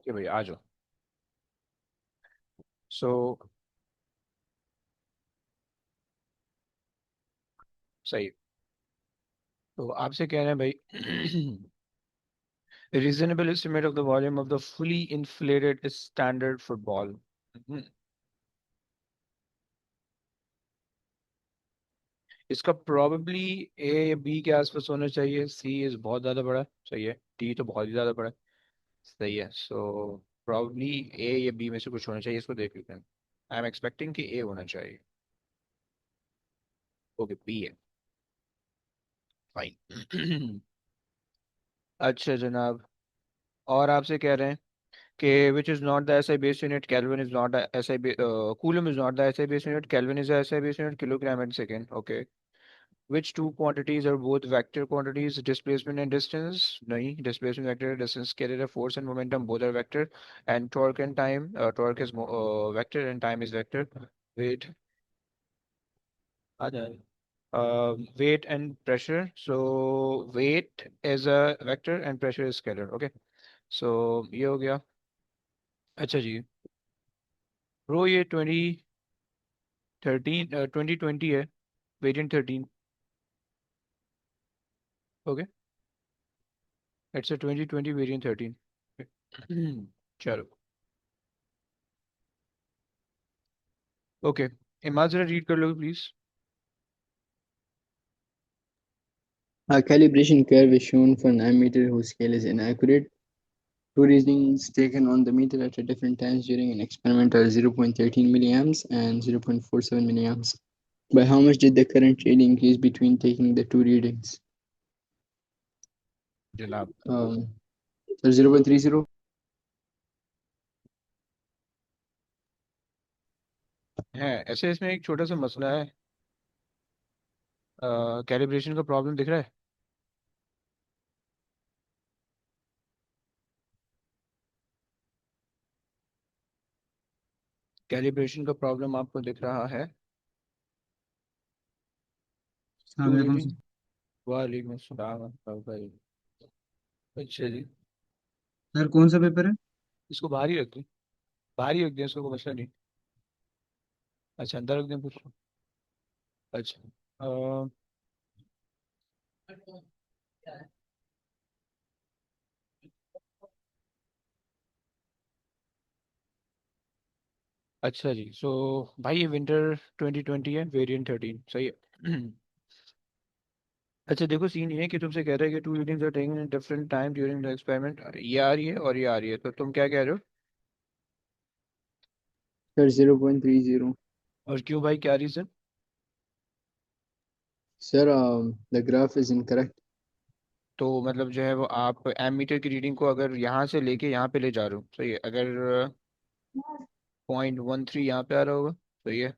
Okay भाई आ जाओ। सो सही। तो आपसे कह रहे हैं भाई reasonable estimate of the volume of the fully inflated standard football। हम्म, इसका probably ए या बी के आसपास होना चाहिए। सी इज बहुत ज्यादा बड़ा है, सही है। डी तो बहुत ही ज्यादा बड़ा है, सही है। सो probably ए या बी में से कुछ होना चाहिए, इसको देख लेते हैं। आई एम एक्सपेक्टिंग कि ए होना चाहिए। ओके बी है, फाइन। अच्छा जनाब, और आपसे कह रहे हैं कि which is not the SI base unit, Kelvin is not the SI Coulomb is not the SI base unit, Kelvin is the SI base unit, kilogram and second, okay। Which two quantities are both vector quantities, displacement and distance? नहीं, displacement vector, distance scalar, force and momentum both are vector, and torque and time, torque is vector and time is vector। Weight, आ जाए। Weight and pressure, so weight is a vector and pressure is scalar, okay। So ये हो गया। अच्छा जी, bro ये 2020 है, variant 13। Okay, it's a 2020 variant 13। चलो, okay. इमाज जरा read कर लोगे please. A calibration curve is shown for an ammeter whose scale is inaccurate. Two readings taken on the meter at different times during an experiment are 0.13 milliamps and 0.47 milliamps. By how much did the current really increase between taking the two readings? जनाब, Um, so 0.30. है ऐसे इसमें एक छोटा सा मसला है। Calibration का प्रॉब्लम दिख रहा है। कैलिब्रेशन का प्रॉब्लम आपको दिख रहा है। टू सलामकुम रीडिंग, सर। वालेकुम अस्सलाम भाई। अच्छा जी, सर कौन सा पेपर है? इसको बाहर ही रख दें, बाहर ही रख दें, इसको कोई मसला नहीं। अच्छा अंदर रख दें कुछ। अच्छा, अ, अच्छा जी। सो भाई ये विंटर 2020 है, वेरिएंट 13, सही है। अच्छा देखो, सीन ये है कि तुमसे कह रहे हैं कि two readings are taken in different time during the experiment. ये आ रही है और ये आ रही है, तो तुम क्या कह रहे हो? Sir, 0.30. और क्यों भाई, क्या reason? Sir, the graph is incorrect. तो मतलब जो है वो आप एमीटर की रीडिंग को अगर यहाँ से लेके यहाँ पे ले जा रहे हो, सही है। अगर 0.13 यहाँ पे आ रहा होगा, सही है।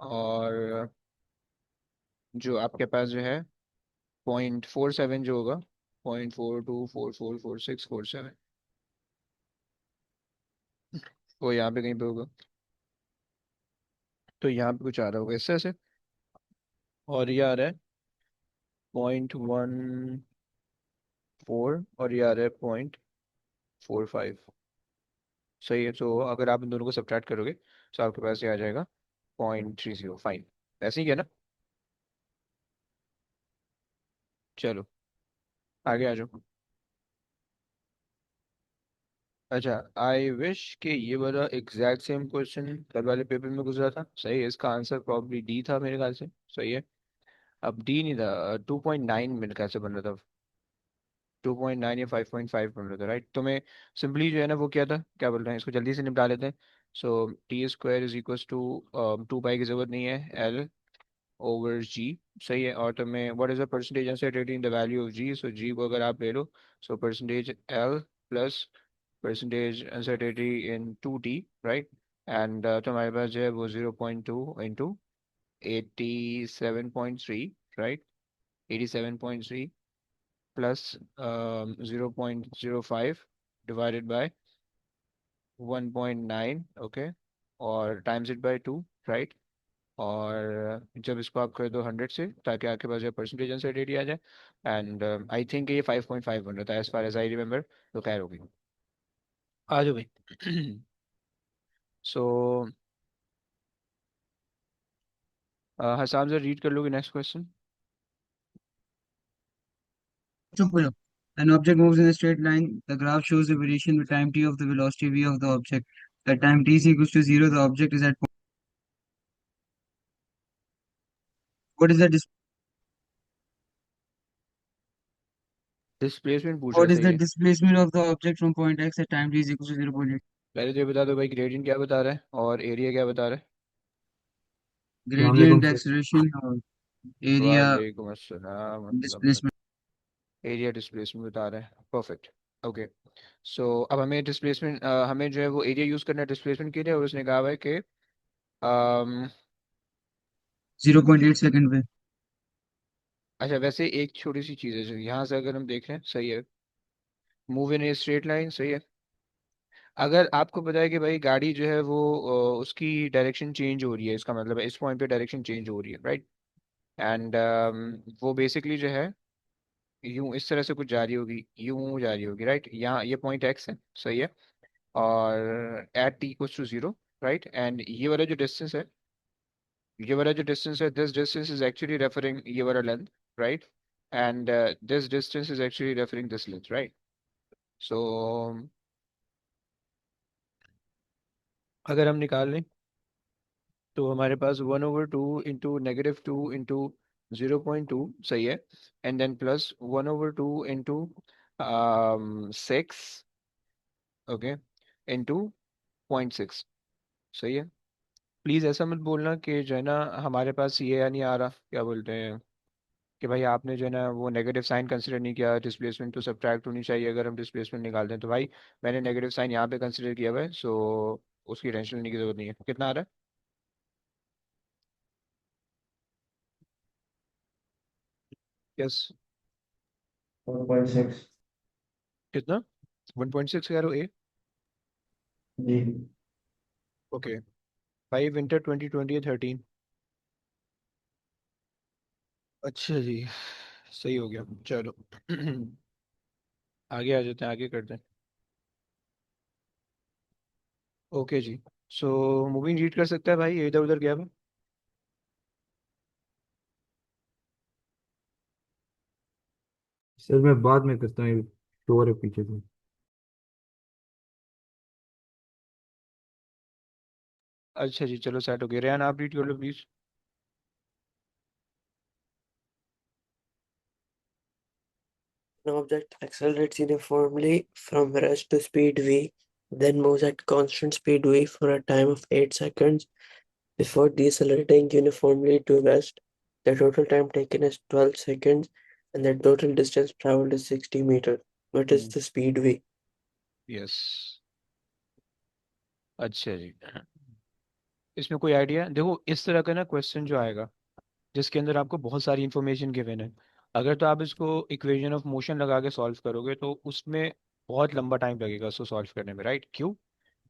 और जो आपके पास जो है 0.47 जो होगा, 0.42444647, वो यहाँ पे कहीं पे होगा। तो यहाँ पे कुछ आ रहा होगा इससे ऐसे। और ये आ रहा है 0.14, और ये आ रहा है 0.45, सही है। तो अगर आप इन दोनों को सब्ट्रैक्ट करोगे तो आपके पास ये आ जाएगा 0.30, फाइन। ऐसे ही है ना। चलो आगे आ जाओ। अच्छा, आई विश कि ये वाला एग्जैक्ट सेम क्वेश्चन कल वाले पेपर में गुजरा था, सही है। इसका आंसर प्रॉब्ली डी था मेरे ख्याल से, सही है। अब डी नहीं था, 2.9 मिनट कैसे बन रहा था? 2.9 या 5.5 बन रहा था, राइट। तो मैं सिंपली जो है ना वो क्या था, क्या बोल रहे हैं, इसको जल्दी से निपटा लेते हैं। So t square is equal to, 2 pi की जरूरत नहीं है, एल ओवर जी, सही है। और तुम्हें what is the percentage uncertainty in the value of g, so g को अगर आप ले लो, so percentage L plus percentage uncertainty in 2 T, right. And तुम्हारे पास जो है वो 0.2 इंटू 87.3, राइट। 87.3 प्लस 0.05 डिवाइडेड बाय 1.9, ओके। और टाइम्स इट बाय 2, राइट। और जब इसको आप कर दो 100 से, ताकि आपके पास जो परसेंटेज अनसर्टेनिटी आ जाए। एंड आई थिंक ये 5.5 बन रहा था as far as I remember, तो खैर होगी। आ जाओ भाई। सो हसाम से रीड कर लोगे नेक्स्ट क्वेश्चन। चुप हो जाओ. An object moves in a straight line. The graph shows the variation with time t of the velocity v of the object. At time t is equals to 0, the object is at what is the dis displacement पूछ रहा है, what is सही the है। displacement of the object from point x at time t is equals to 0.8. पहले तो ये बता दो भाई, ग्रेडियंट क्या बता रहा है और एरिया क्या बता रहा है। Gradient acceleration और area वालेकुम अस्सलाम, मतलब displacement. एरिया डिस्प्लेसमेंट बता रहा है, परफेक्ट। ओके। सो अब हमें डिस्प्लेसमेंट, हमें जो है वो एरिया यूज करना है डिस्प्लेसमेंट के लिए, और उसने कहा हुआ है कि 0.8 सेकंड पे. अच्छा, वैसे एक छोटी सी चीज़ है जो यहाँ से अगर हम देख रहे हैं, सही है, move in a straight line, सही है। अगर आपको पता है कि भाई गाड़ी जो है वो उसकी डायरेक्शन चेंज हो रही है, इसका मतलब है इस पॉइंट पे डायरेक्शन चेंज हो रही है, राइट। एंड वो बेसिकली जो है यूं इस तरह से कुछ जा रही होगी, यूं जा रही होगी, राइट। यहाँ ये पॉइंट एक्स है, सही है। और at t equals to zero, right. And ये वाला जो डिस्टेंस है, ये वाला जो डिस्टेंस है, this distance is actually referring ये वाला length, right. And this distance is actually referring this length, right. So अगर हम निकाल लें तो हमारे पास 1/2 इंटू -2 इंटू 0.2, सही है। And then plus 1/2 into 6, okay, into 0.6, सही है। प्लीज़ ऐसा मत बोलना कि जो है ना हमारे पास ये या नहीं आ रहा, क्या बोलते हैं, कि भाई आपने जो है ना वो नेगेटिव साइन कंसिडर नहीं किया, डिस्प्लेसमेंट तो सब्ट्रैक्ट होनी चाहिए अगर हम डिस्प्लेसमेंट निकालते हैं। तो भाई मैंने नेगेटिव साइन यहाँ पे कंसिडर किया हुआ है, सो उसकी टेंशन लेने की जरूरत नहीं है। कितना आ रहा है? यस। 1.6. कितना? 1.6 कह रहे हो? जी. ओके। भाई विंटर 2020 13। अच्छा जी, सही हो गया, चलो। आगे आ जाते हैं, आगे करते हैं। ओके जी। सो मूविंग रीड कर सकता है भाई, ये इधर उधर गया हुआ। सर मैं बाद में करता हूँ, शोर है पीछे से. अच्छा जी, चलो सेट हो गया। रेहान आप रीड कर लो please. An object accelerates uniformly from rest to speed v, then moves at constant speed v for a time of 8 seconds before decelerating uniformly to rest. The total time taken is 12 seconds and the total distance traveled is 60 meters. What is the speed v? Yes. अच्छा जी, इसमें कोई idea? देखो इस तरह का ना question जो आएगा जिसके अंदर आपको बहुत सारी इंफॉर्मेशन गिवन है, अगर तो आप इसको इक्वेशन ऑफ मोशन लगा के सॉल्व करोगे तो उसमें बहुत लंबा टाइम लगेगा उसको सॉल्व करने में, राइट। क्यों?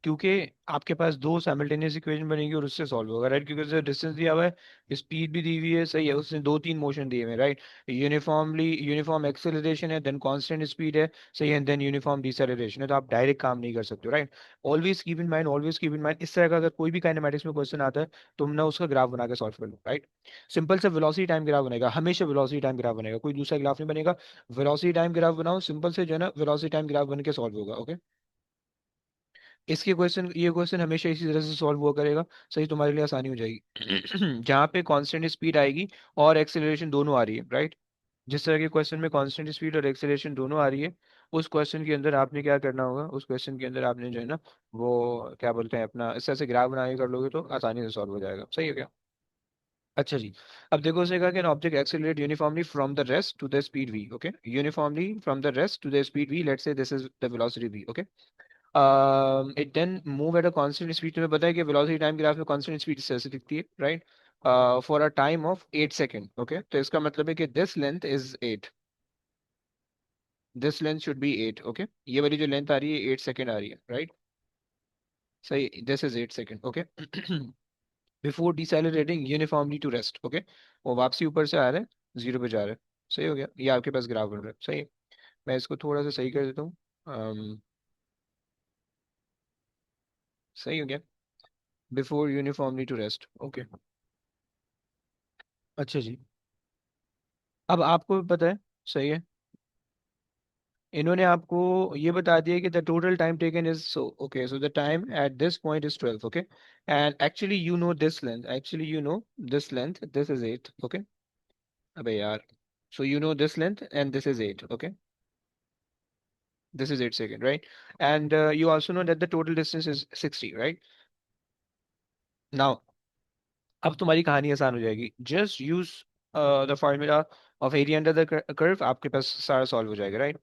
क्योंकि आपके पास दो साइमल्टेनियस इक्वेशन बनेगी और उससे सॉल्व होगा, राइट। क्योंकि उससे डिस्टेंस दिया हुआ है, स्पीड भी दी हुई है, सही है, उसने दो तीन मोशन दिए हुए हैं, राइट। यूनिफॉर्म एक्सेलरेशन है, देन कांस्टेंट स्पीड है, सही है, देन यूनिफॉर्म डिसेलरेशन है। तो आप डायरेक्ट काम नहीं कर सकते, right. Always keep in mind, always keep in mind, इस तरह का अगर कोई भी काइनेमेटिक्स में क्वेश्चन आता है तुम ना उसका ग्राफ बना के सॉल्व कर लो, राइट। सिंपल से वेलोसिटी टाइम ग्राफ बनेगा, हमेशा वेलोसिटी टाइम ग्राफ बनेगा, कोई दूसरा ग्राफ नहीं बनेगा। वेलोसिटी टाइम ग्राफ बनाओ, सिंपल से जो है ना वेलोसिटी टाइम ग्राफ बन के सॉल्व होगा, ओके। इसके क्वेश्चन, ये क्वेश्चन हमेशा इसी तरह से सॉल्व हुआ करेगा, सही, तुम्हारे लिए आसानी हो जाएगी। जहाँ पे कांस्टेंट स्पीड आएगी और एक्सेलरेशन दोनों आ रही है, राइट। जिस तरह के क्वेश्चन में कांस्टेंट स्पीड और एक्सेलरेशन दोनों आ रही है, उस क्वेश्चन के अंदर आपने क्या करना होगा, उस क्वेश्चन के अंदर आपने जो है ना वो क्या बोलते हैं अपना इस तरह से ग्राफ बना के कर लोगे तो आसानी से सॉल्व हो जाएगा, सही है क्या? अच्छा जी। अब देखो उसने कहा कि an object accelerate uniformly from the rest to the speed v, okay, uniformly from the rest to the speed v, let's say this is the velocity v, okay. It then move at a constant speed, तुम्हें पता है कि velocity time graph में constant speed इस तरह से दिखती है, right. For a time of 8 second, okay. तो इसका मतलब है कि this length is 8, this length should be 8, okay. ये वाली जो लेंथ आ रही है 8 सेकेंड आ रही है, राइट, सही, this is 8 second, okay. Before decelerating uniformly to rest, okay. वो वापसी ऊपर से आ रहा है, जीरो पे जा रहा है, सही हो गया, ये आपके पास ग्राफ बन रहा है, सही है। मैं इसको थोड़ा सा सही कर देता हूँ। सही हो गया, before uniformly to rest. Okay, अच्छा जी, अब आपको भी पता है, सही है, इन्होंने आपको ये बता दिया कि the total time taken is so, okay, so the time at this point is 12, okay, and actually you know this length, actually you know this length, this is 8, okay, अबे यार, so you know this length and this is 8, okay, this is 8 second, right, and you also know that the total distance is 60, right? Now अब तुम्हारी कहानी आसान हो जाएगी, just use the formula of area under the curve, आपके पास सारा solve हो जाएगा, right?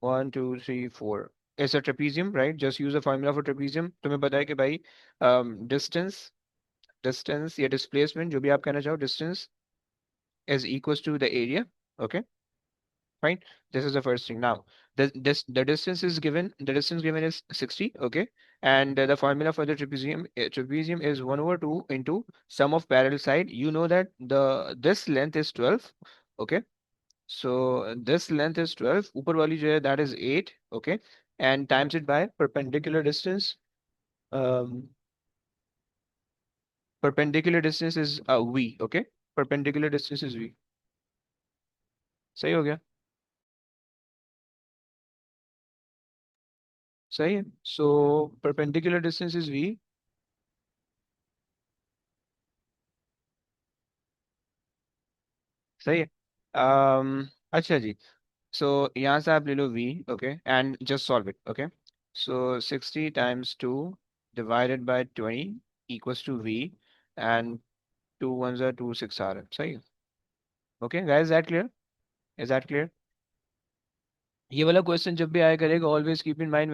1 2 3 4, it's a trapezium, right? Just use the formula for trapezium. तुम्हें पता है कि भाई डिस्टेंस, डिस्टेंस या डिस्प्लेसमेंट, जो भी आप कहना चाहो, distance is equals to the area, okay, right? This is the first thing. Now, the distance is given. The distance given is 60. Okay, and the formula for the trapezium is 1/2 into sum of parallel side. You know that the this length is 12. Okay, so this length is 12. ऊपर वाली जो है that is 8. Okay, and times it by perpendicular distance. Um, perpendicular distance is v. Okay, perpendicular distance is v. सही हो गया? सही है. So perpendicular distance is v. सही है. अच्छा जी, सो यहाँ से आप ले लो v, okay, and just solve it, okay, so 60 times 2 divided by 20 equals to v, and 2 1 2 6 आ रहा है, सही है. Okay guys, that clear? Is that clear? ये वाला क्वेश्चन जब भी आया करेगा, always keep in mind,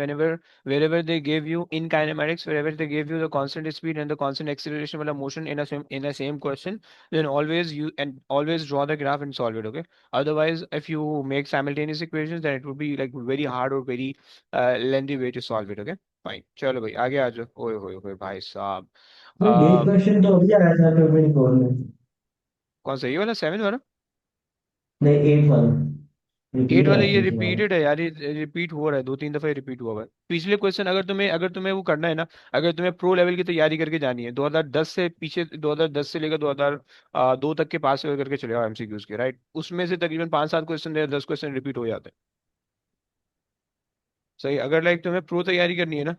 whenever they give you in kinematics, wherever they give you the constant speed and the constant acceleration वाला motion in a same question, then always you and always draw the graph and solve it, okay? Otherwise, if you make simultaneous equations, then it would be like very hard or very lengthy way to solve it, okay? Fine, चलो भाई आगे आ जाओ. ओए होए होए भाई साहब, भाई ये अम, क्वेश्चन तो अभी आया था 2024 में। कौन सा, ये वाला 7 वाला? नहीं 8 वाला एट रिपीट है वाला ये एक्चुअली इसी बार। रिपीटेड है यार, ये रिपीट हो रहा है, 2 3 दफा रिपीट हुआ हुआ है. पिछले क्वेश्चन, अगर तुम्हें वो करना है ना, अगर तुम्हें प्रो लेवल की तैयारी करके जानी है, 2010 से पीछे, 2010 से लेकर 2002 तक के पास करके चले आओ एमसीक्यूज के, राइट? उसमें से तकरीबन 5 7 क्वेश्चन या 10 क्वेश्चन रिपीट हो जाते हैं. सही, अगर लाइक तुम्हें प्रो तैयारी करनी है ना,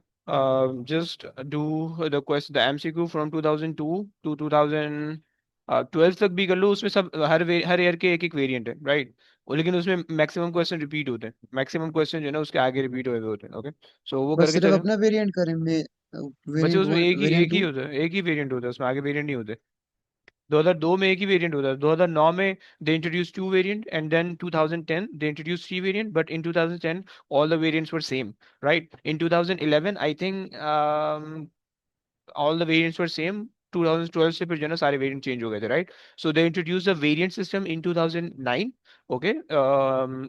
just do the question, the MCQ from 2002 to 2012 तक भी कर लो, उसमें सब हर ईयर के एक एक वेरिएंट है, राइट? लेकिन उसमें मैक्सिमम क्वेश्चन रिपीट होते हैं, मैक्सिमम क्वेश्चन जो है ना उसके आगे रिपीट हुए हुए होते हैं, ओके, सो वो बस करके सिर्फ चलो. अपना वेरिएंट करें में, बच्चे वेरिएंट उसमें वन एक ही वेरिएंट एक ही टू। होता है, एक ही वेरिएंट होता है, उसमें आगे वेरिएंट नहीं होते. 2002 में एक ही वेरिएंट होता है, 2009 में they introduce 2 variant, and then 2010 they introduce 3 variant, but in 2010 all the variants were same, right? In 2011 I think all the variants were same. 2012 से फिर जो है ना सारे वेरिएंट चेंज हो गए थे, right? So they introduce the variant system in 2009, okay.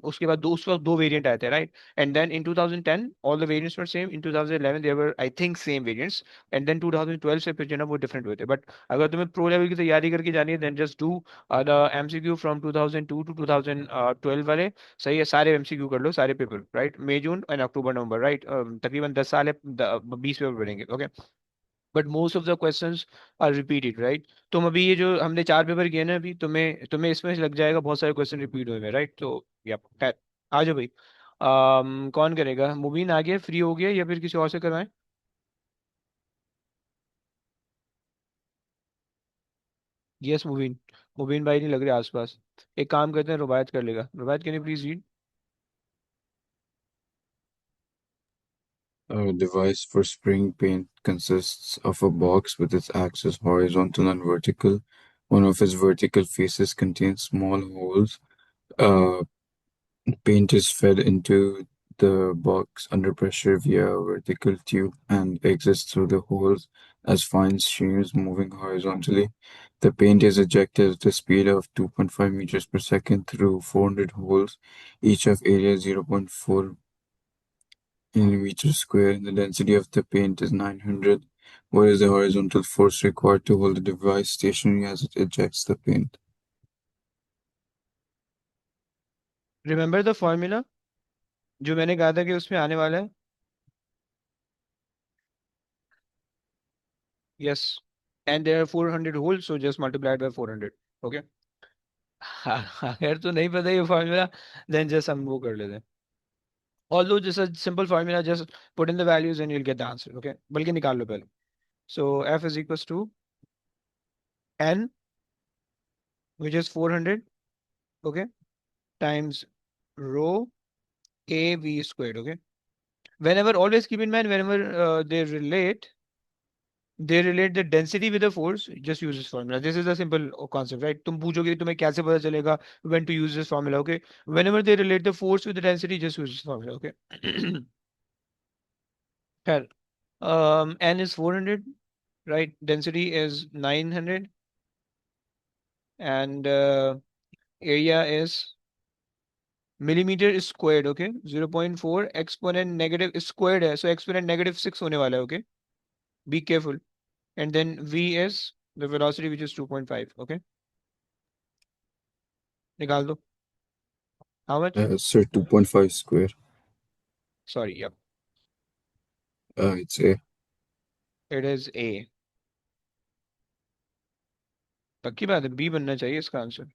उसके बाद उस वक्त 2 वेरिएंट आए थे, right? And then in 2010 all the variants were same, in 2011 there were I think same variants, and then 2012 से फिर जो है ना वो डिफरेंट हुए थे. बट अगर तुम्हें प्रो लेवल की तैयारी करके जानी है, then just do the MCQ from 2002 to 2012 वाले. सही है, सारे एमसीक्यू कर लो, सारे paper, right? May June and October November, right? तकरीबन 10 साल है, 20 पेपर पढ़ेंगे, okay. But most of the questions are repeated, right? तुम अभी ये जो हमने 4 पेपर किए ना, अभी तुम्हें तुम्हें इसमें से लग जाएगा बहुत सारे क्वेश्चन रिपीट हुए हैं, राइट? तो या खैर, आ जाओ भाई. कौन करेगा? मुबीन आ गया, फ्री हो गया, या फिर किसी और से करवाएं? यस मुबीन, मुबीन भाई नहीं लग रहे आसपास. एक काम करते हैं, रुबायत कर लेगा. Rubayat, can you please read? A device for spraying paint consists of a box with its axis horizontal and vertical. One of its vertical faces contains small holes. Uh, Paint is fed into the box under pressure via a vertical tube and exits through the holes as fine streams moving horizontally. The paint is ejected at a speed of 2.5 meters per second through 400 holes, each of area 0.4 millimeters square. The density of the paint is 900. What is the horizontal force required to hold the device stationary as it ejects the paint? Remember the formula जो मैंने कहा था कि उसमें आने वाला है. Yes. And there are 400 holes, so just multiply it by 400. Okay. अगर तो नहीं पता ये formula, then just हम वो कर लेते हैं. Although just a simple formula, just put in the values and you'll get the answer. Okay. बल्कि निकाल लो पहले. So F is equals to N, which is 400. Okay. Times rho A V squared. Okay. Whenever, always keep in mind, whenever they relate the density with the force, just use this formula. This is a simple concept, right? तुम पूछोगे तुम्हें कैसे पता चलेगा when to use this formula, okay? Whenever they relate the force with the density, just use this formula, okay? खैर, n is 400, right? Density is 900, and area is millimeter squared, okay? 0.4 exponent negative squared है, so exponent -6 होने वाला है, okay? Be careful. And then v is the velocity, which is 2.5, okay? निकाल दो. How much? Sir, 2.5 square. Sorry, yep. It's A. It is A. पक्की बात है, B बनना चाहिए इसका आंसर.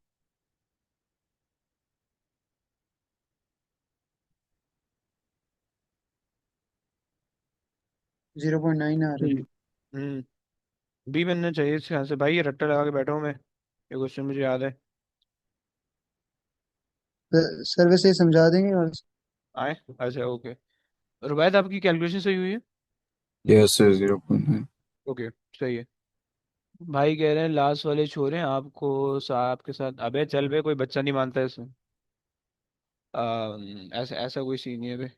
0.9 आ रहा है. B बनना चाहिए इसका आंसर. भाई ये रट्टा लगा के बैठा हूँ मैं, ये क्वेश्चन मुझे याद है. सर वैसे ही समझा देंगे और आए, अच्छा ओके. रुबैत, आपकी कैलकुलेशन सही हुई है? Yes, sir, 0.9. ओके, सही है. भाई कह रहे हैं लास्ट वाले छोरे आपको साहब के साथ. अबे चल बे, कोई बच्चा नहीं मानता है इसमें. ऐसा ऐसा कोई सीन नहीं है बे.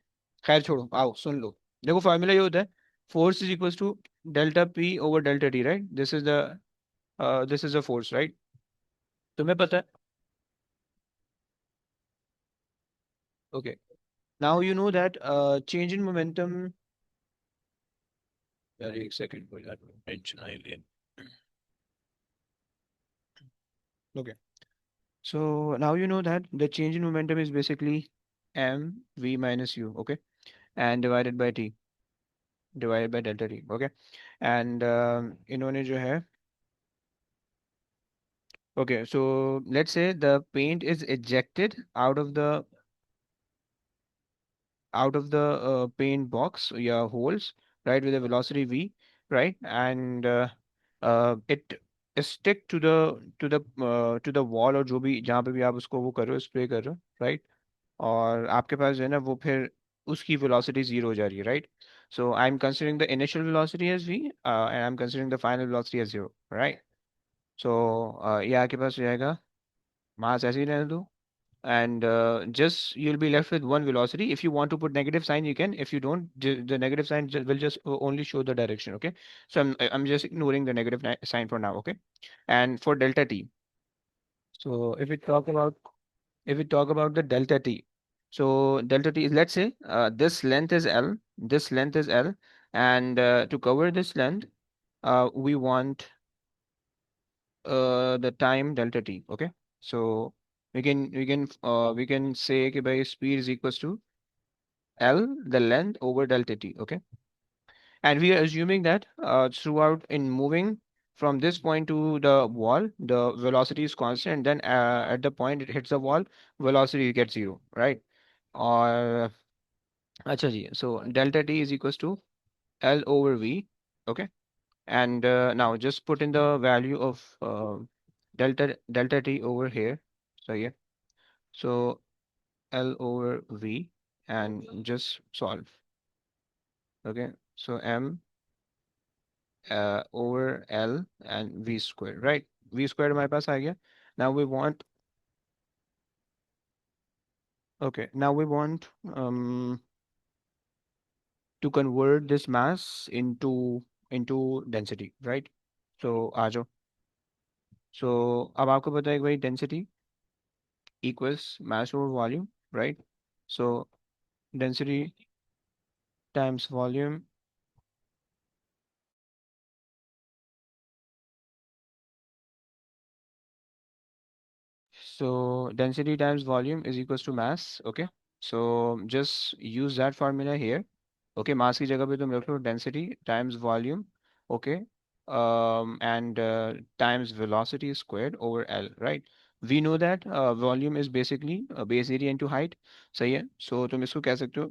खैर छोड़ो, आओ सुन लो. देखो फार्मूला ये होता है, force is equal to delta p over delta t, right? This is the force, right? तुम्हें पता है. Okay. Now you know that change in momentum. यार एक सेकंड, कोई टेंशन आई ले. Okay. So now you know that the change in momentum is basically mv minus u, okay, and divided by t, divided by delta t, okay. And इन्होंने जो है, okay, so let's say the paint is ejected out of the paint box, yeah, holes, right, with a velocity v, right, and it stick to the wall, और जो भी जहाँ पे भी आप उसको वो कर रहे हो, स्प्रे कर रहे हो, right. और आपके पास जो है ना वो फिर उसकी वेलोसिटी जीरो हो जा रही है, right? So I am considering the initial velocity as v and I am considering the final velocity as zero, right? So ये आपके पास हो जाएगा, मास ऐसे ही रहने दो, and just you'll be left with one velocity. If you want to put negative sign, you can. If you don't, the negative sign will just only show the direction, okay? So I'm just ignoring the negative sign for now, okay? And for delta t, so if we talk about the delta t, so delta t is, let's say this length is L, this length is L, and to cover this length, we want the time delta t. Okay, so we can say कि भाई speed is equals to L, the length, over delta t. Okay, and we are assuming that throughout in moving from this point to the wall, the velocity is constant, and then at the point it hits the wall, velocity gets zero, right? Or अच्छा जी, so delta t is equals to L over V, okay? And now just put in the value of delta t over here. So yeah, so L over V, and just solve. Okay, so M over L and V squared, right? V squared हमारे पास आ गया. Now we want, okay, now we want to convert this mass into density, right? So आ जाओ. So अब आपको पता है कि भाई density equals mass over volume, right? So density times volume. So density times volume is equals to mass, okay? So just use that formula here. Okay, mass की जगह पे तुम रख लो density times volume, okay? and times velocity squared over L, right? We know that volume is basically base area into height. सही है. So तुम इसको कह सकते हो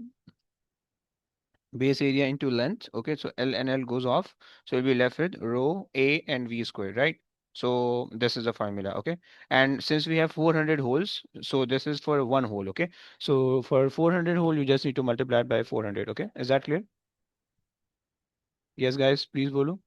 base area into length. Okay, so L and L goes off. So we'll be left with rho A and V squared, right? So this is the formula, okay? And since we have 400 holes, so this is for one hole, okay? So for 400 hole, you just need to multiply it by 400, okay? Is that clear? Yes, guys, please bolo.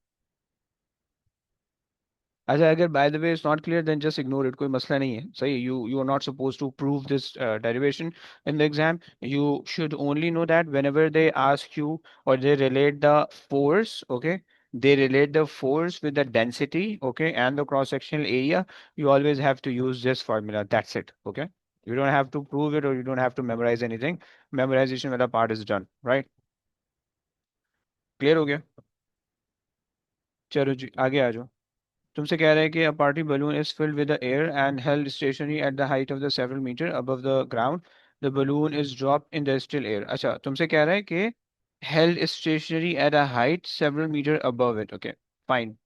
अच्छा अगर by the way it's not clear then just ignore it कोई मसला नहीं है सही you are not supposed to prove this derivation in the exam you should only know that whenever they ask you or they relate the force okay they relate the force with the density okay and the cross sectional area you always have to use this formula that's it okay you don't have to prove it or you don't have to memorize anything memorization वाला part is done right clear हो गया चलो जी आगे आ जाओ तुमसे कह रहे हैं कि a party balloon is filled with the air and held stationary at the height of the several meter above the ground. The balloon is dropped in the still air. अच्छा तुमसे कह रहा है कि held stationary at a height several meter above it. Okay, fine.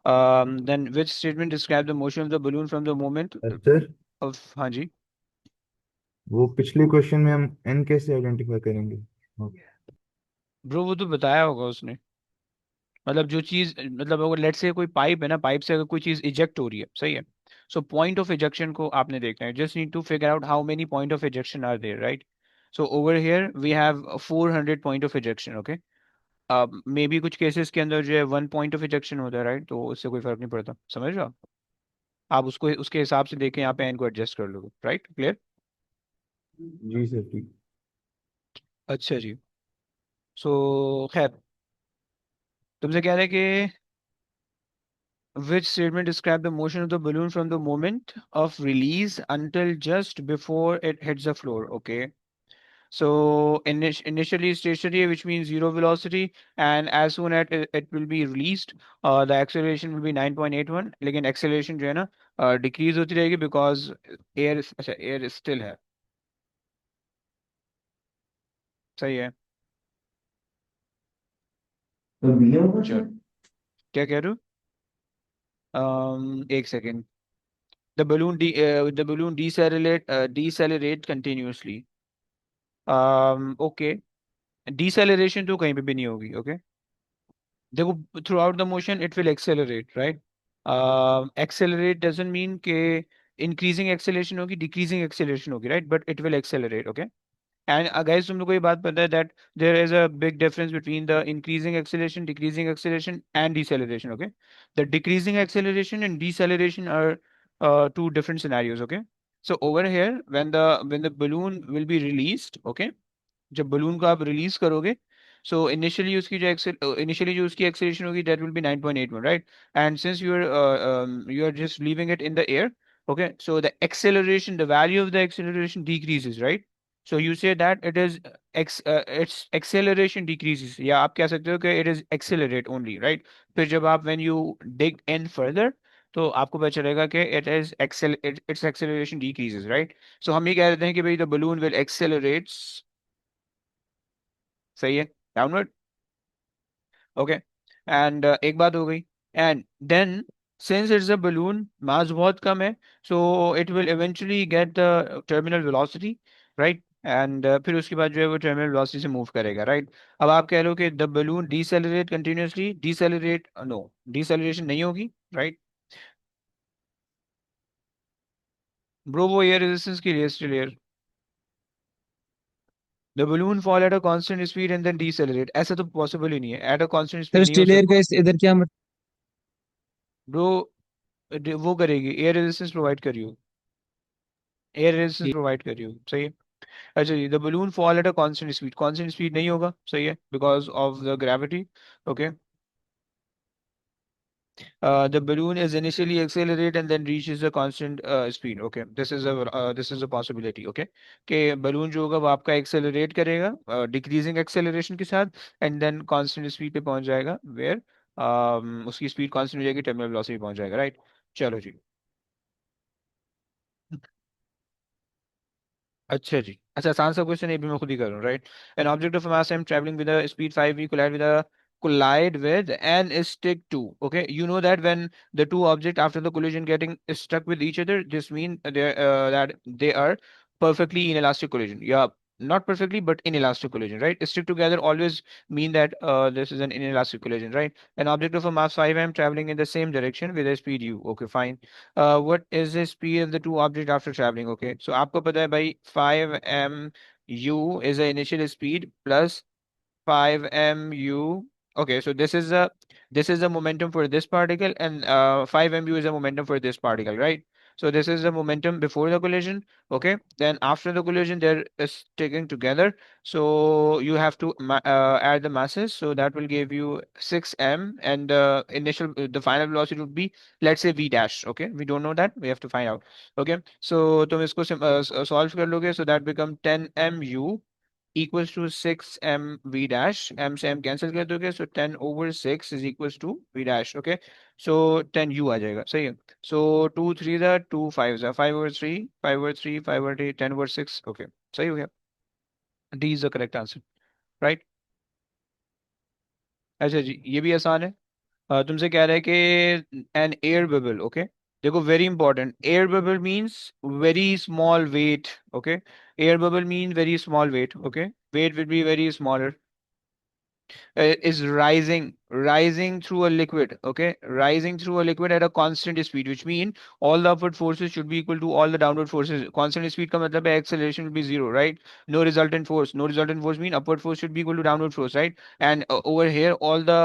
Then which statement describe the motion of the balloon from the moment sir of हाँ जी वो पिछले question में हम एन कैसे आइडेंटिफाई करेंगे? ब्रो वो तो बताया होगा उसने मतलब जो चीज मतलब अगर लेट से कोई पाइप है ना पाइप से अगर कोई चीज इजेक्ट हो रही है सही है सो पॉइंट ऑफ इजेक्शन को आपने देखना है just need to figure out how many point of ejection are there right so over here we have 400 point of ejection okay maybe कुछ केसेस के अंदर जो है 1 पॉइंट ऑफ इजेक्शन होता है राइट तो उससे कोई फर्क नहीं पड़ता समझ रहे हो आप उसको उसके हिसाब से देखें यहाँ पे एन को एडजस्ट कर लोगे राइट क्लियर जी सर ठीक। अच्छा जी सो खैर तुमसे कह रहे हैं कि which statement describe the motion of the balloon from the moment of release until just before it hits the floor? Okay. So initially stationary, which means zero velocity, and as soon as it will be released, the acceleration will be 9.81. लेकिन acceleration जो है ना decrease होती रहेगी because air is still है सही है तो बी होगा चलो सर। क्या कह रहे हो एक second the balloon decelerate continuously okay deceleration तो कहीं पे भी नहीं होगी ओके देखो throughout the motion it will accelerate right accelerate doesn't mean के इंक्रीजिंग एक्सेलरेशन होगी डिक्रीजिंग एक्सेलरेशन होगी right but it will accelerate okay and guys तुम लोग को ये बात पता है that there is a big difference between the increasing acceleration decreasing acceleration and deceleration okay the decreasing acceleration and deceleration are two different scenarios okay so over here when the balloon will be released okay जब balloon को आप release करोगे so initially उसकी जो initially जो उसकी acceleration होगी that will be 9.81 right and since you are just leaving it in the air okay so the acceleration the value of the acceleration decreases right so you say that it is its acceleration decreases या आप कह सकते हो कि it is accelerate only right फिर जब आप when you dig in further तो आपको पता चलेगा कि its acceleration decreases right so हम ये कह रहे हैं कि भाई the balloon will accelerates सही है डाउनवर्ड ओके एंड एक बात हो गई and then since it's a balloon mass बहुत कम है so it will eventually get the terminal velocity right and फिर उसके बाद जो है वो टर्मिनल वेलोसिटी से मूव करेगा राइट अब आप कह रहे हो कि the balloon decelerate continuously decelerate no deceleration नहीं होगी राइट ब्रो वो एयर रेजिस्टेंस की लिए still air the balloon fall at a constant speed and then डीसेलरेट ऐसा तो पॉसिबल ही नहीं है eight a constant sir speed नहीं हो स्टिल एयर सकता का इधर क्या मतलब? ब्रो वो करेगी एयर रेजिस्टेंस प्रोवाइड करियो एयर रेजिस्टेंस प्रोवाइड करियो सही है अच्छा जी the balloon fall at a constant speed नहीं होगा सही है because of the gravity okay the balloon is initially accelerate and then reaches a constant speed okay this is a possibility okay कि balloon जो होगा वो आपका accelerate करेगा decreasing acceleration के साथ and then constant speed पे पहुंच जाएगा where उसकी speed constant हो जाएगी terminal velocity पे पहुंच जाएगा right चलो जी अच्छा जी अच्छा आसान सा क्वेश्चन ये भी मैं खुद ही कर रहा हूँ right an object of mass M travelling with a speed 5 we collide with a collide with and is stick to. Okay, you know that when the two objects after the collision getting stuck with each other, this means that they are perfectly inelastic collision. Yeah, not perfectly, but inelastic collision, right? Stick together always mean that this is an inelastic collision, right? An object of a mass 5m traveling in the same direction with a speed u. Okay, fine. What is the speed of the two objects after traveling? Okay, so आपको पता है भाई 5m u is the initial speed plus 5 mu. Okay, so this is the momentum for this particle, and 5 mu is the momentum for this particle, right? So this is the momentum before the collision. Okay, then after the collision, they're sticking together. So you have to add the masses. So that will give you 6m, and the final velocity would be, let's say, v dash. Okay, we don't know that. We have to find out. Okay, so तुम इसको solve कर लोगे. So that become 10 mu equals to 6 mv dash. M से m cancel कर दोगे, so 10 over 6 is equals to v dash. Okay, so 10 u आ जाएगा. सही है. So 2 3 the 2 5 the 5 over 3 5 over 3 5 over 3 10 over 6. Okay, सही हो गया. D is the correct answer, right? अच्छा जी, ये भी आसान है. तुमसे कह रहा है कि एन एयर बबल. ओके, देखो, very important. Air bubble means very small weight. Okay, air bubble mean very small weight. Okay, weight will be very smaller. Is rising through a liquid. Okay, rising through a liquid at a constant speed, which mean all the upward forces should be equal to all the downward forces. Constant speed का मतलब है acceleration will be zero, right? No resultant force. No resultant force mean upward force should be equal to downward force, right? And over here, all the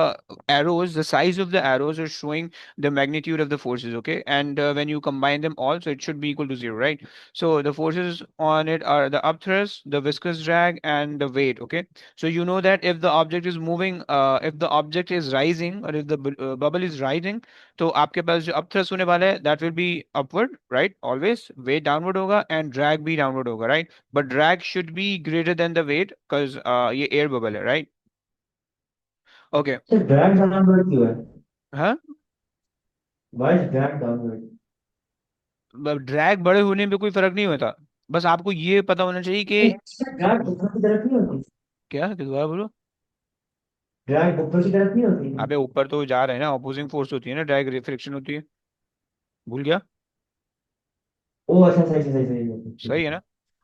arrows, the size of the arrows are showing the magnitude of the forces. Okay, and when you combine them all, so it should be equal to zero, right? So the forces on it are the upthrust, the viscous drag, and the weight. Okay, so you know that if the object is moving, if the object is rising, or if the bubble is rising, तो आपके पास जो upthrust होने वाला है, that will be upward, right? Always weight downward होगा and drag भी downward होगा, right? But drag should be greater than the weight because ये air bubble है, right? Okay. Sir drag downward क्यों है? हाँ, why is drag downward? Drag बड़े होने में कोई फर्क नहीं होता. बस आपको ये पता होना चाहिए कि सर ड्रैग ऊपर की तरफ नहीं होती? क्या, दोबारा बोलो. ड्रैग ऊपर की तरफ नहीं होती? अबे ऊपर तो जा रहे हैं ना, ऑपोजिंग फोर्स होती है ना, ड्रैग रिफ्लेक्शन होती है. भूल गया. ओ अच्छा, सही सही सही सही है सही. ना.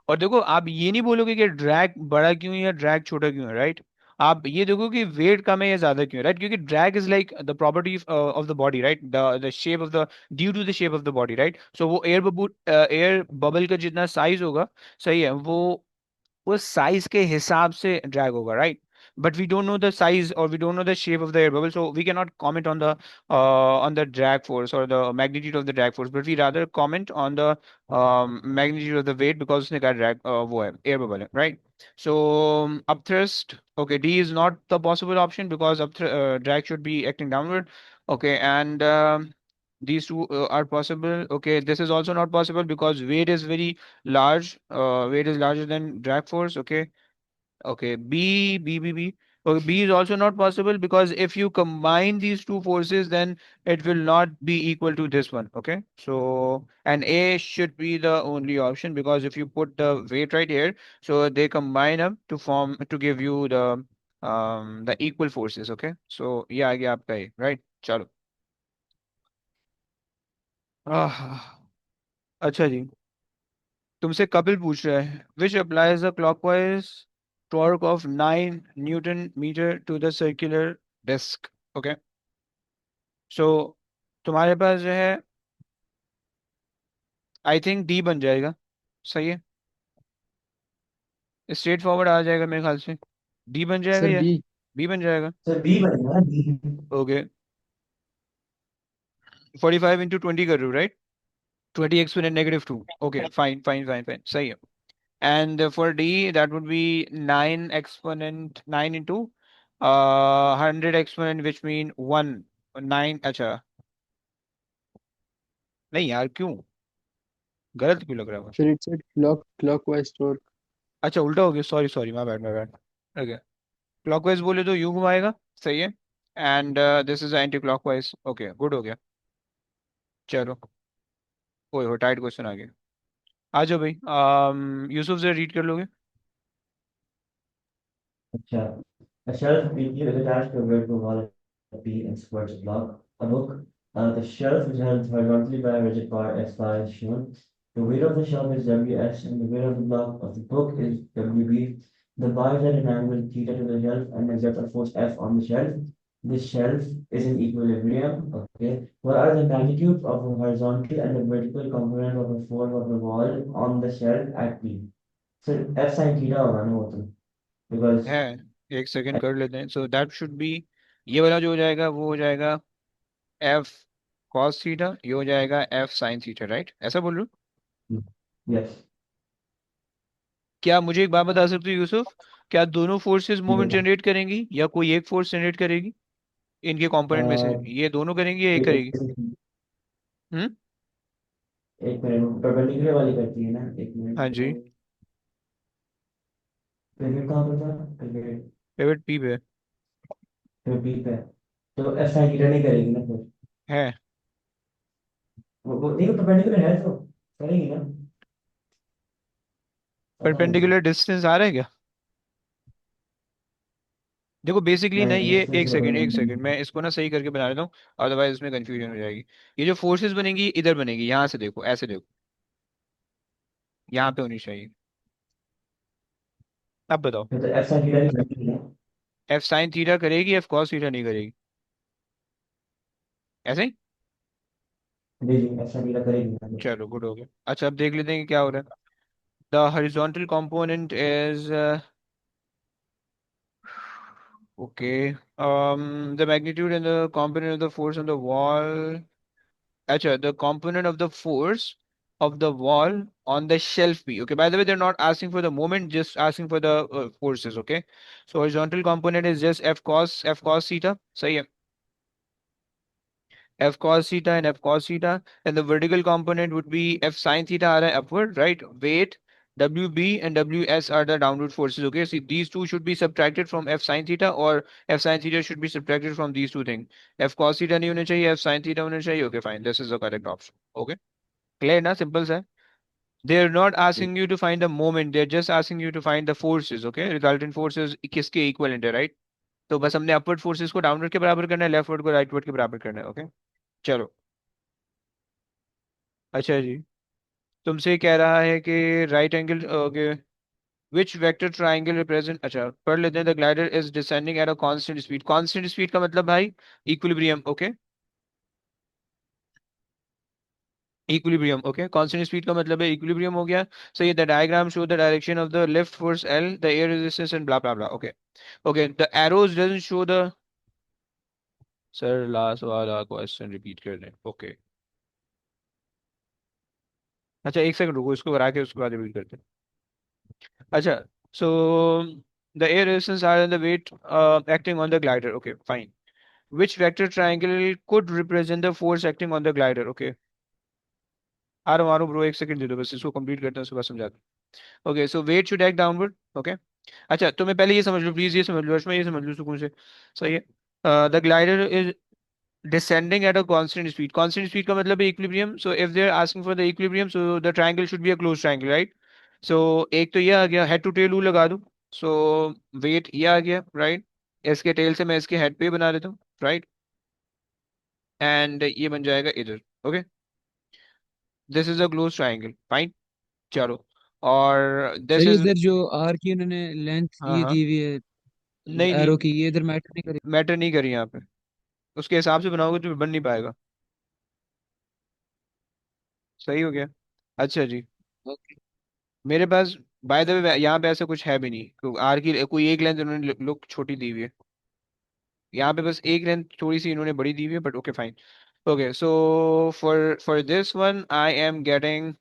और देखो, आप ये नहीं बोलोगे कि ड्रैग बड़ा क्यों है या ड्रैग छोटा क्यों है, राइट? आप ये देखो कि वेट कम है या ज्यादा क्यों है, राइट? क्योंकि drag is like the property of the body, right? The shape of the, due to the shape of the body, right? So वो एयर बबल का जितना साइज होगा, सही है, वो उस साइज के हिसाब से ड्रैग होगा, right? But we don't know the size, or we don't know the shape of the air bubble, so we cannot comment on the drag force or the magnitude of the drag force, but we rather comment on the magnitude of the weight, because उसने कहा drag वो है, air bubble है, right? So upthrust, okay, D is not the possible option because drag should be acting downward. Okay, and these two are possible. Okay, this is also not possible because weight is very large. Weight is larger than drag force. Okay. Okay, B. Okay, B is also not possible because if you combine these two forces, then it will not be equal to this one. Okay, so and A should be the only option because if you put the weight right here, so they combine up to form to give you the equal forces. Okay, so yeah, ये आपका है, right? चलो. अच्छा जी, तुमसे कपिल पूछ रहा है, which applies the clockwise torque of 9 Newton meter to the circular disc. Okay, so तुम्हारे पास जो है, आई थिंक डी बन जाएगा. सही है, स्ट्रेट फॉरवर्ड आ जाएगा मेरे ख्याल से. डी बन जाएगा Sir, या B. बी बन जाएगा. सर बी बनेगा बी. ओके, 45 into 20 कर रहे हो, right? 20 exponent -2. Okay, fine fine fine fine, सही है. And for D, that would be 9 exponent 9 into 100 exponent, which mean 1 9. अच्छा, नहीं यार, क्यों गलत क्यों लग रहा है मुझे? Sir, it said clockwise torque. अच्छा, उल्टा हो गया. Sorry sorry, my bad my bad. Okay, clockwise बोले तो यूं घुमाएगा. सही है. And this is anti clockwise. Okay, good हो गया. चलो, ओए हो, टाइट क्वेश्चन आ गया. आ जाओ भाई. यूसुफ से रीड कर लोगे? अच्छा, A shelf is attached to a vertical wall at B and supports a book. The shelf is held horizontally by a rigid bar S5 as shown. The weight of the shelf is WS and the weight of the block of the book is WB. The bar is at an angle theta to the shelf and exerts a force F on the shelf. This shelf is in equilibrium. Okay. What are the magnitudes of the horizontal and the vertical component of the force of the wall on the shelf at B? So F sin theta होगा ना वो तो because है, एक second कर लेते हैं। So that should be, ये वाला जो हो जाएगा वो हो जाएगा एफ कॉस थीटा, ये हो जाएगा एफ साइन थीटा, राइट? ऐसा बोल रहे हो? yes. क्या मुझे एक बात बता सकते हो यूसुफ, क्या दोनों फोर्सेस मोमेंट Yeah. जनरेट करेंगी या कोई एक फोर्स जनरेट करेगी इनके कंपोनेंट में से? ये दोनों करेंगी या एक करेगी? एक हम्म। मिनट परपेंडिकुलर वाली करती है ना, एक हाँ मिनट जी। तो क्रिकेट कहाँ पर था, क्रिकेट पिवट पी पे फिर बी पे, तो एफ साइन थीटा नहीं करेगी ना फिर, है। वो नहीं, परपेंडिकुलर है तो करेगी ना, पता नहीं। परपेंडिकुलर डिस्टेंस आ रहा है क्या? देखो बेसिकली ना, नहीं ये डिस्टेंस एक से सेकंड एक परपेंडिकुलर। सेकंड, मैं इसको ना सही करके बना देता हूँ, अदरवाइज इसमें कंफ्यूजन हो जाएगी। ये जो फोर्सेस बनेगी इधर बनेगी, यहाँ से देखो, ऐसे देखो, यहाँ पे होनी चाहिए। अब बताओ, फिर तो एफ साइन थीटा नहीं करेगी ना, एफ साइन थीटा करेगी, एफ कॉस थीटा नहीं करेगी? ऐसे ही। जी जी एफ साइन थीटा करेगी ना। चलो गुड हो गया। अच्छा अब देख लेते हैं कि क्या हो रहा है। The horizontal component is okay, the magnitude and the component of the force on the wall. Acha, the component of the force of the wall on the shelf B. Okay, by the way, they're not asking for the moment, just asking for the forces. Okay, so horizontal component is just F cos theta. So yeah, F cos theta and F cos theta, and the vertical component would be F sin theta are upward, right? Weight WB and WS are the downward forces. Okay, see these two should be subtracted from F sin theta, or F sin theta should be subtracted from these two things. F cos theta नहीं होना चाहिए, F sin theta होना चाहिए. Okay, fine. This is the correct option. Okay, clear ना? Simple सा है. They're not asking you to find the moment. They're just asking you to find the forces. Okay, resultant forces किसके equivalent है, right? तो बस हमने upward forces को downward के बराबर करना है, leftward को rightward के बराबर करना है. Okay, चलो। अच्छा जी, तुमसे कह रहा है कि राइट एंगल, ओके, विच वेक्टर ट्राइंगल रिप्रेजेंट, अच्छा पढ़ लेते हैं। The glider is descending eight a constant speed. Constant speed का मतलब भाई equilibrium. Okay, equilibrium. Okay, constant speed का मतलब है इक्विलिब्रियम हो गया। सही है। The diagram show the direction of the lift force L, the air resistance and blah blah blah. Okay, okay, the arrows doesn't show the, sir last वाला question repeat कर दें। ओके, अच्छा एक सेकंड रुको, इसको करा के उसके बाद रिपीट करते हैं। अच्छा, so the air resistance are and the weight acting on the glider. Okay, fine. Which vector triangle could represent the force acting on the glider? Okay, आ रहा हूँ ब्रो, एक सेकंड दे दो बस, इसको कंप्लीट करते हैं उसके बाद समझाते हैं। Okay, so weight should act downward. Okay, अच्छा तो मैं पहले ये समझ लो प्लीज, ये समझ लो मैं, ये समझ लो सुकून से। सही है। The glider is descending at a constant speed. Constant speed का मतलब है equilibrium. So if they're asking for the equilibrium, so the triangle should be a closed triangle, right? So एक तो ये आ गया, head to tail rule लगा दूं। So weight ये आ गया, right? इसके tail से मैं इसके head पे बना देता हूँ, right? And ये बन जाएगा इधर। Okay, this is a closed triangle, fine। चलो, और this सही है, is, इधर जो आर की उन्होंने लेंथ हाँ ये हाँ, दी हुई है नहीं नहीं, एरो की, ये इधर मैटर नहीं करेगी। मैटर नहीं करी यहाँ पे, उसके हिसाब से बनाओगे तो बन नहीं पाएगा। सही हो गया। अच्छा जी, ओके। मेरे पास बाय द वे यहाँ पे ऐसा कुछ है भी नहीं, आर की कोई एक लेंथ उन्होंने लुक छोटी दी हुई है। यहाँ पे बस एक लेंथ थोड़ी सी इन्होंने बड़ी दी हुई है, but okay fine. Okay, so for this one I am getting,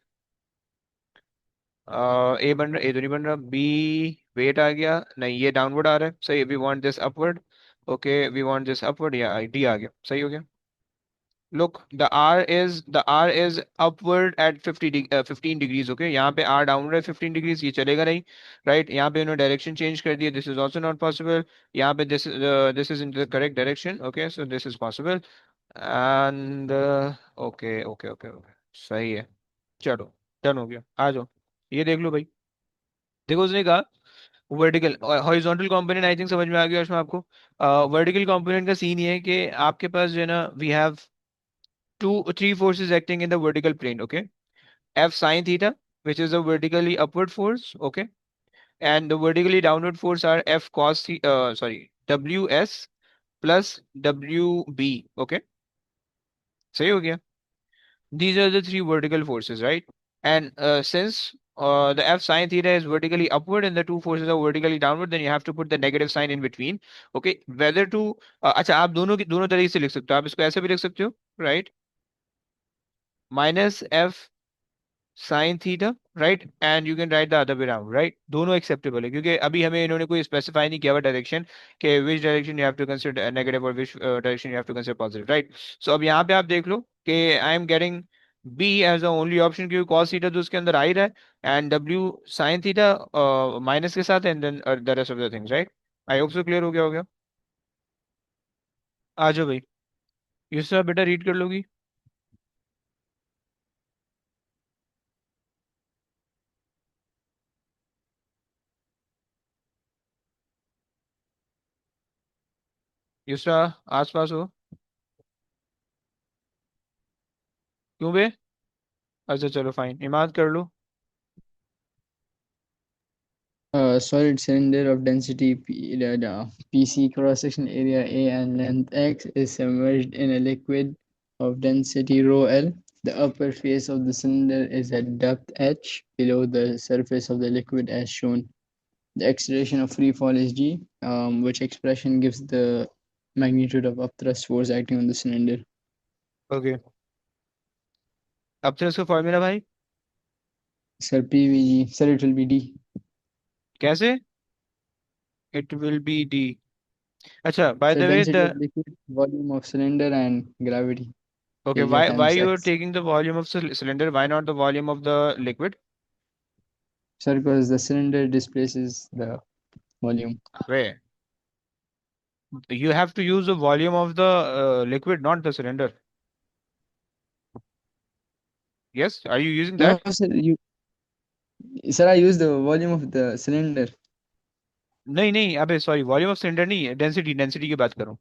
A बन रहा, ए तो नहीं बन रहा, बी वेट आ गया, नहीं ये डाउनवर्ड आ रहा है। सही, we want this upward. Okay, we want this upward, या डी आ गया, सही हो गया। Look, the R is upward at 15 degrees. Okay, यहाँ पे R downward है 15 degrees, ये चलेगा नहीं, right? यहाँ पे उन्होंने direction change कर दिया, this is also not possible। यहाँ पे this is in the correct direction। Okay, so this is possible, and okay, सही है। चलो, डन हो गया, आ जाओ, ये देख लो भाई। देखो उसने कहा vertical horizontal component I think समझ में आ गया उसमें आपको। वर्टिकल कंपोनेंट का सीन ये है कि आपके पास जो है ना we have three forces acting in the vertical plane, okay? F sine theta, which is a vertically upward force, okay? And the vertically downward force are F cos WS plus WB, okay? सही हो गया? These are the three vertical forces, right? And since the F sine theta is vertically upward and the two forces are vertically downward, then you have to put the negative sign in between. Okay, whether to अच्छा आप दोनों तरीके से लिख सकते हो, आप इसको ऐसे भी लिख सकते हो, right? Minus F sine theta, right, and you can write the other way around, right, दोनों एक्सेप्टेबल है क्योंकि अभी हमें इन्होंने कोई स्पेसिफाई नहीं किया हुआ डायरेक्शन कि which direction you have to consider negative और which direction you have to consider positive, right. So अब यहाँ पे आप देख लो कि I am getting B as the only option क्योंकि कॉस थीटा तो उसके अंदर आ ही रहा है and W sine theta minus के साथ and then the rest of the things, right. I hope so clear हो गया। आ जाओ भाई, ये सब बेटा रीड कर लोगी। युसरा आस पास हो क्यों बे? अच्छा चलो फाइन, इमाद कर लो। A solid cylinder of density PC, cross-section area A and length X is submerged in a liquid of density rho L. The upper face of the cylinder is at depth h below the surface of the liquid as shown. The acceleration of free fall is g, which expression gives the magnitude of upthrust force acting on the cylinder. Okay, अब से इसका formula भाई Sir, PVG, sir, it will be d. कैसे? It will be D. अच्छा by So the way density the of liquid, volume of cylinder, and gravity. Okay, Area why times you are x. Taking the volume of cylinder, why not the volume of the liquid? Sir, because the cylinder displaces the volume. वे you have to use the volume of the liquid, not the cylinder. Yes, are you using No, that? sir, I use the volume of the cylinder. नहीं नहीं, अबे sorry, volume of cylinder नहीं, density की बात करूं।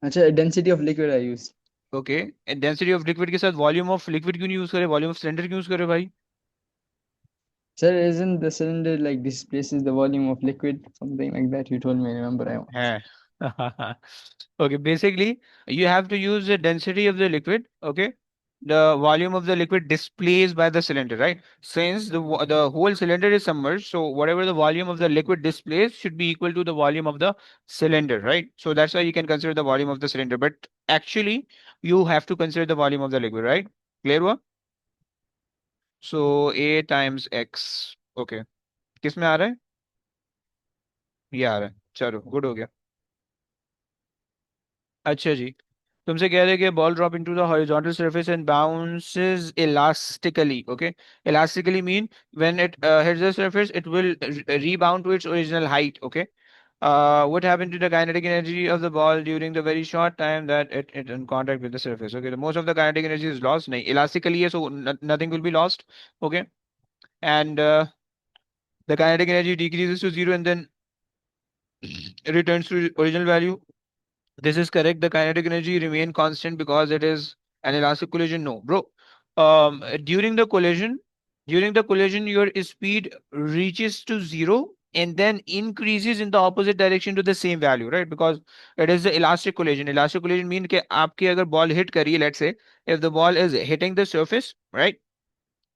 अच्छा, density of liquid I use. Okay, density of liquid के साथ वॉल्यूम ऑफ लिक्विड क्यों नहीं यूज करे, वॉल्यूम ऑफ सिलेंडर क्यों यूज करे भाई? Sir, isn't the cylinder like displaces the volume of liquid? Something like that you told me, remember I once. है okay, basically you have to use the density of the liquid, okay, the volume of the liquid displaced by the cylinder, right? Since the whole cylinder is submerged, so whatever the volume of the liquid displaced should be equal to the volume of the cylinder, right? So that's why you can consider the volume of the cylinder, but actually you have to consider the volume of the liquid, right? Clear हुआ? So A times X, okay, किस में आ रहा है? ये आ रहा है, चलो good हो गया। अच्छा जी, तुमसे कह रहे कि ball drop into the horizontal surface and bounces elastically, okay? Elastically mean when it hits the surface it will rebound to its original height, okay? What happened to the kinetic energy of the ball during the very short time that it in contact with the surface? Okay, the most of the kinetic energy is lost. नहीं, elastically है, so nothing will be lost, okay? And the kinetic energy decreases to zero and then returns to original value. This is correct. The kinetic energy remain constant because it is an elastic collision. No, bro. During the collision, your speed reaches to zero and then increases in the opposite direction to the same value, right? Because it is the elastic collision. Elastic collision mean कि आपकी अगर ball hit करी, let's say, if the ball is hitting the surface, right,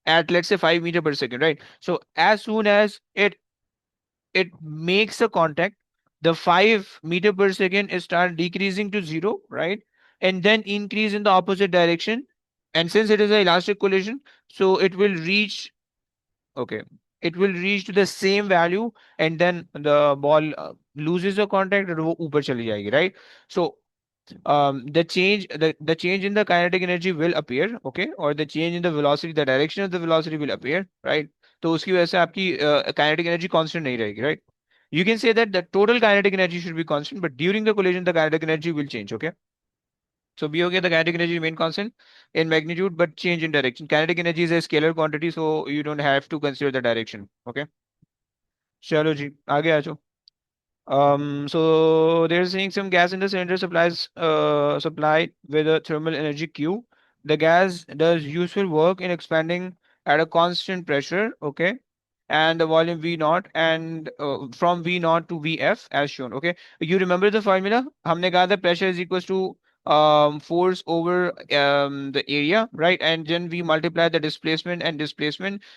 at let's say 5 meters per second, right? So as soon as it makes a contact, the 5 meters per second is start decreasing to zero, right? And then increase in the opposite direction. And since it is an elastic collision, so it will reach, okay, it will reach to the same value and then the ball loses the contact और वो ऊपर चली जाएगी, right? So the change in the kinetic energy will appear, okay, or the change in the velocity, the direction of the velocity will appear, right? तो उसकी वजह से आपकी kinetic energy constant नहीं रहेगी, right? You can say that the total kinetic energy should be constant, but during the collision the kinetic energy will change, okay? So be okay, the kinetic energy remain constant in magnitude but change in direction. Kinetic energy is a scalar quantity, so you don't have to consider the direction, okay? चलो जी आगे आ जाओ। So they're saying some gas in the cylinder supplied with a thermal energy Q. The gas does useful work in expanding at a constant pressure, okay, and the volume V naught and from V naught to Vf as shown, okay. You remember the formula? हमने कहा था pressure is equals to force over the area, right? And then we multiply the displacement.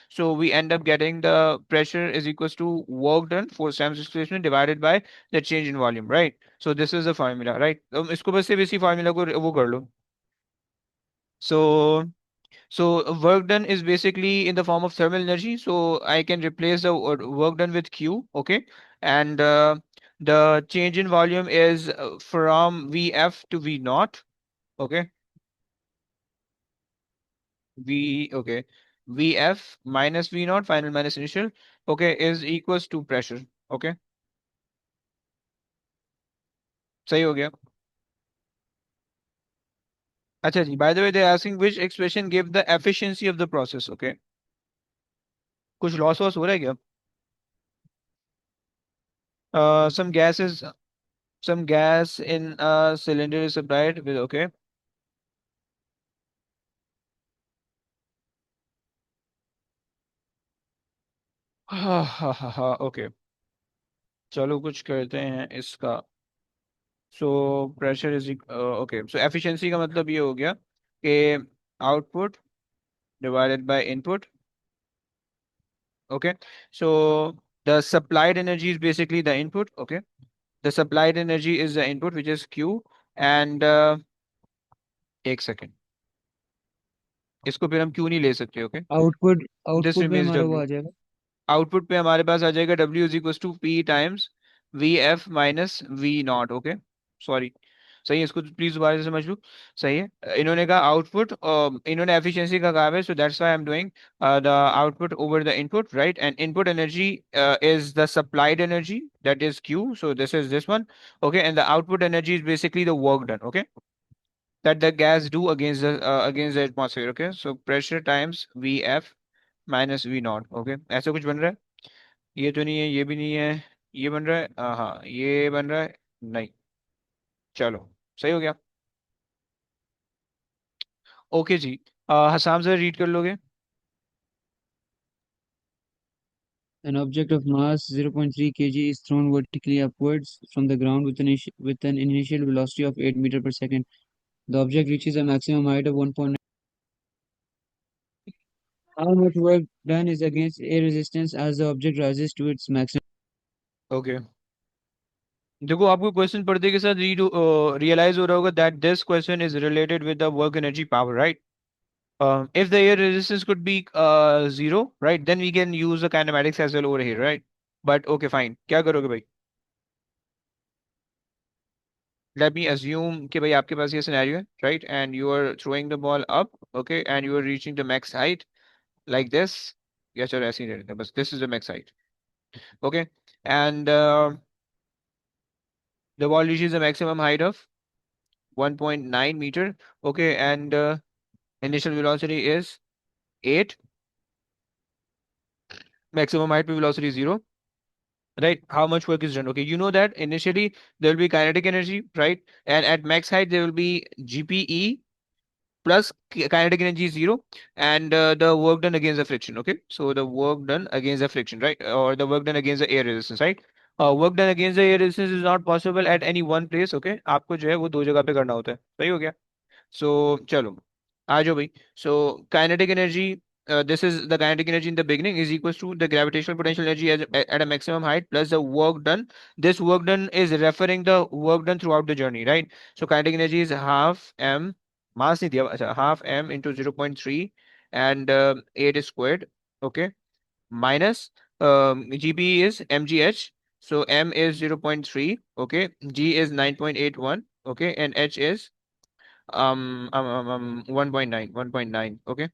So we end up getting the pressure is equals to work done, force times displacement divided by the change in volume, right? So this is the formula, right? इसको बस सिर्फ इसी formula को वो कर लो. So work done is basically in the form of thermal energy. So I can replace the work done with Q, okay? And the change in volume is from Vf to V naught, okay? Okay. Vf minus V naught, final minus initial, okay, is equals to pressure, okay? सही हो गया. अच्छा जी, by the way, they're asking which expression give the efficiency of the process, okay? कुछ loss was हो रहा है क्या? Some gases, some gas in a cylinder is supplied with, okay. हाँ हाँ हाँ हाँ ओके. चलो कुछ करते हैं इसका. So pressure is okay. So efficiency का मतलब ये हो गया कि output divided by input, okay. So the supplied energy is basically the input, okay. The supplied energy is the input which is Q. And एक सेकेंड, इसको फिर हम क्यू नहीं ले सकते, ओके. आउटपुट दिस आउटपुट पे रिमेन्स हमारा वो डब्ल्यू. आ जाएगा. आउटपुट पे हमारे पास आ जाएगा W is equal to P times V F minus V nought, okay. Sorry, सही है. इसको प्लीज दोबारा से समझ लो. सही है. इन्होंने कहा आउटपुट, इन्होंने एफिशिएंसी का कहा है, so that's why I am doing the output over the input, right. And input energy is the supplied energy that is Q, so this is this one, okay. And the output energy is basically the work done, okay, that the gas do against the atmosphere, okay. So pressure times Vf minus V naught, okay. ऐसा कुछ बन रहा है? ये तो नहीं है, ये भी नहीं है. ये बन रहा है, हाँ ये बन रहा है. नहीं. चलो सही हो गया. ओके जी. हसाम से रीड कर लोगे? An object of mass 0.3 kg is thrown vertically upwards from the ground with an initial velocity of 8 meter per second. The object reaches a maximum height of 1.9. How much work done is against air resistance as the object rises to its maximum? Okay. देखो आपको question पढ़ने के साथ read realise हो रहा होगा that this question is related with the work energy power, right. If the air resistance could be zero, right, then we can use the kinematics as well over here, right. But okay fine, क्या करोगे भाई? Let me assume कि भाई आपके पास ये scenario है, right, and you are throwing the ball up, okay, and you are reaching the max height like this. या चलो ऐसे ही रहते हैं बस. This is the max height, okay. And the ball reaches the maximum height of 1.9 meter, okay. And initial velocity is 8, maximum height पे velocity is 0, right. How much work is done? Okay, you know that initially there will be kinetic energy, right, and at max height there will be GPE plus kinetic energy is 0, and the work done against the friction, okay. So the work done against the friction, right, or the work done against the air resistance, right. Work done against the air resistance is not possible at any one place, okay. आपको जो है वो दो जगह पे करना होता है. सही हो गया. सो चलो आ जाओ भाई. So kinetic energy, this is the kinetic energy in the beginning is equals to the gravitational potential energy at a maximum height plus the work done. This work done is referring the work done throughout the journey, right. So kinetic energy is half m, mass नहीं दिया, अच्छा, half m into 0.3 and 8 squared, okay, minus gp is mgh. So m is 0.3, okay, g is 9.81, okay, and h is 1.9, okay,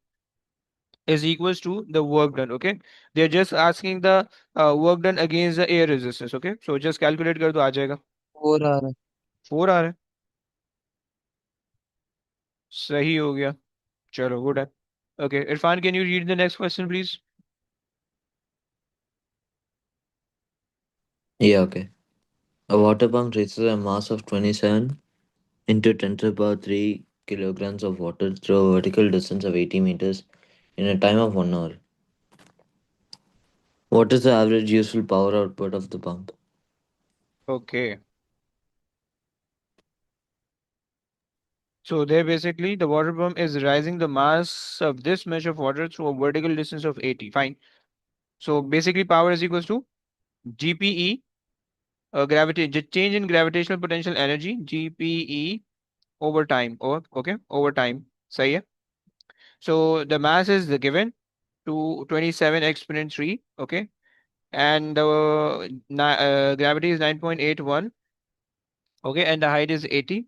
is equals to the work done, okay. They're just asking the work done against the air resistance, okay. So just calculate कर दो आ जाएगा. 4 आ रहा है. 4 आ रहा है. सही हो गया. चलो गुड है. Okay, Irfan, can you read the next question please? Yeah, okay. A water pump reaches a mass of 27 into 10 to the power 3 kilograms of water through a vertical distance of 80 meters in a time of 1 hour. What is the average useful power output of the pump? Okay. So there basically the water pump is rising the mass of this mesh of water through a vertical distance of 80. Fine. So basically power is equals to GPE, change in gravitational potential energy, GPE over time. Okay, over time. सही है. So the mass is the given to 27 exponent 3. Okay. And the gravity is 9.81. Okay. And the height is 80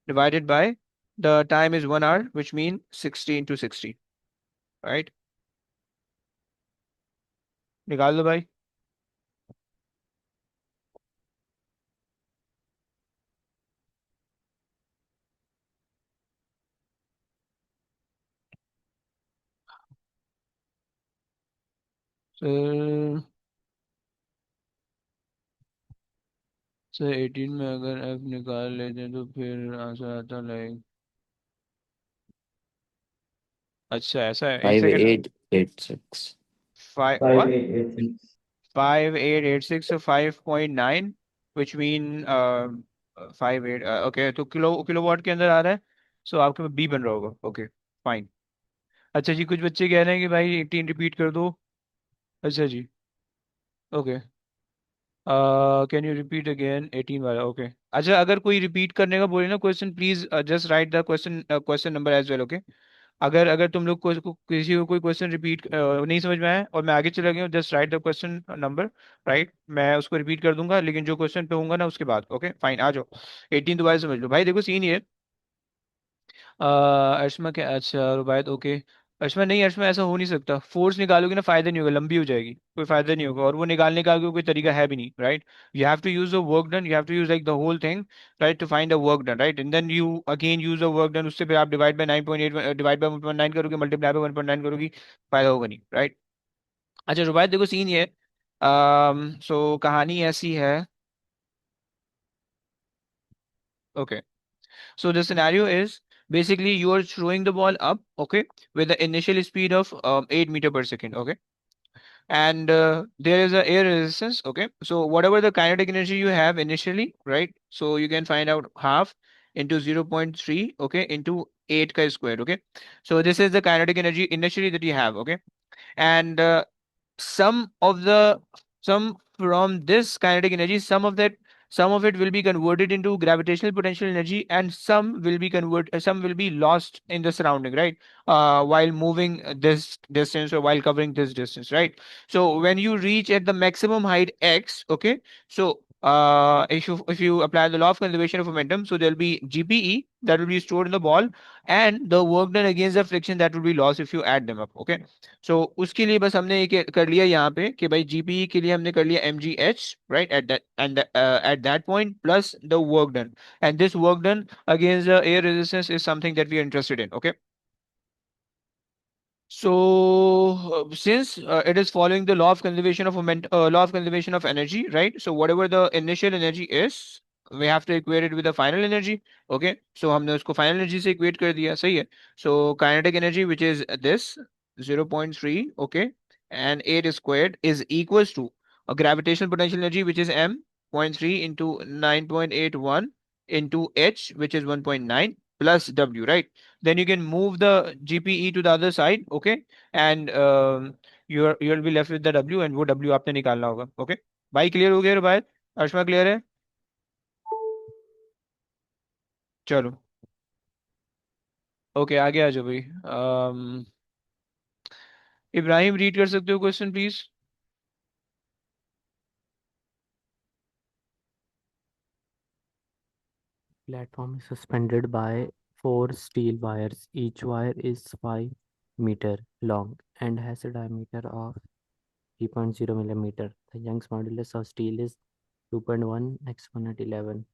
divided by the time is 1 hour, which means 60 into 60. Right. निकाल दो भाई. So 18 में अगर f निकाल लेते हैं तो फिर आंसर आता लाइक. अच्छा ऐसा है. एक second. 5886. 5 Five what? eight eight six. 5886, so 5.9, which mean 58. Okay, तो किलोवाट के अंदर आ रहा है. सो आपके पास बी बन रहा होगा. Okay fine. अच्छा जी, कुछ बच्चे कह रहे हैं कि भाई 18 रिपीट कर दो. अच्छा जी. Okay. Can you repeat again 18 वाला. ओके. अच्छा, अगर कोई रिपीट करने का बोले ना question, please just write the question number as well. Okay. अगर तुम लोग किसी को कोई क्वेश्चन रिपीट नहीं समझ में आया और मैं आगे चला गया, just write the question number. Right, मैं उसको रिपीट कर दूंगा, लेकिन जो क्वेश्चन पे होऊंगा ना उसके बाद. ओके फाइन, आ जाओ. 18 दोबारा समझ लो भाई. देखो सीन ये. अश्मा क्या? अच्छा रुबायत. ओके. अश्मा नहीं, अश्मा ऐसा हो नहीं सकता. फोर्स निकालोगे ना फायदा नहीं होगा, लंबी हो जाएगी, कोई फायदा नहीं होगा, और वो निकालने का कोई तरीका है भी नहीं. Right. You have to use the work done, you have to use like the whole thing. Right, to find the work done. Right, and then you again use the work done. उससे फिर आप divide by 9.8, divide by 1.9 करोगे, multiply by 1.9 करोगी, फायदा होगा नहीं. Right. अच्छा रुबायत, देखो सीन ये. सो कहानी ऐसी है. Okay. So the scenario is basically you are throwing the ball up, okay, with the initial speed of 8 meter per second, okay, and there is a air resistance, okay. So whatever the kinetic energy you have initially, right, so you can find out half into 0.3, okay, into 8 ka square, okay. So this is the kinetic energy initially that you have, okay, and some of the some from this kinetic energy, some of it will be converted into gravitational potential energy, and some will be lost in the surrounding, right, while moving this distance or while covering this distance, right. So when you reach at the maximum height x, okay, so if you apply the law of conservation of momentum, so there'll be gpe that will be stored in the ball, and the work done against the friction that will be lost if you add them up, okay. सो उसके लिए बस हमने एक कर लिया यहाँ पे कि भाई जीपीई के लिए हमने कर लिया M G H, right, at that point plus the work done, and this work done against the air resistance is something that we are interested in. Okay. So, since it is following the law of conservation of law of conservation of energy, right? So, whatever the initial energy is, we have to equate it with the final energy. Okay. So, हमने उसको final energy से equate कर दिया, सही है. So, kinetic energy, which is this 0.3, okay, and 8 squared is equals to a gravitational potential energy, which is m point 0.3 into 9.81 into h, which is 1.9 plus w, right? Then you can move the GPE to the other side, okay, and you'll be left with the W, and वो W आपने निकालना होगा. Okay, भाई clear हो गया रुबायत? अर्शमा clear है? चलो. Okay, आगे आ जाओ भाई. इब्राहिम, रीड कर सकते हो question please? Platform is suspended by four steel wires. Each wire is 5 meter long and has a diameter of 3.0 millimeter. The Young's modulus of steel is 2.1 exponent 11.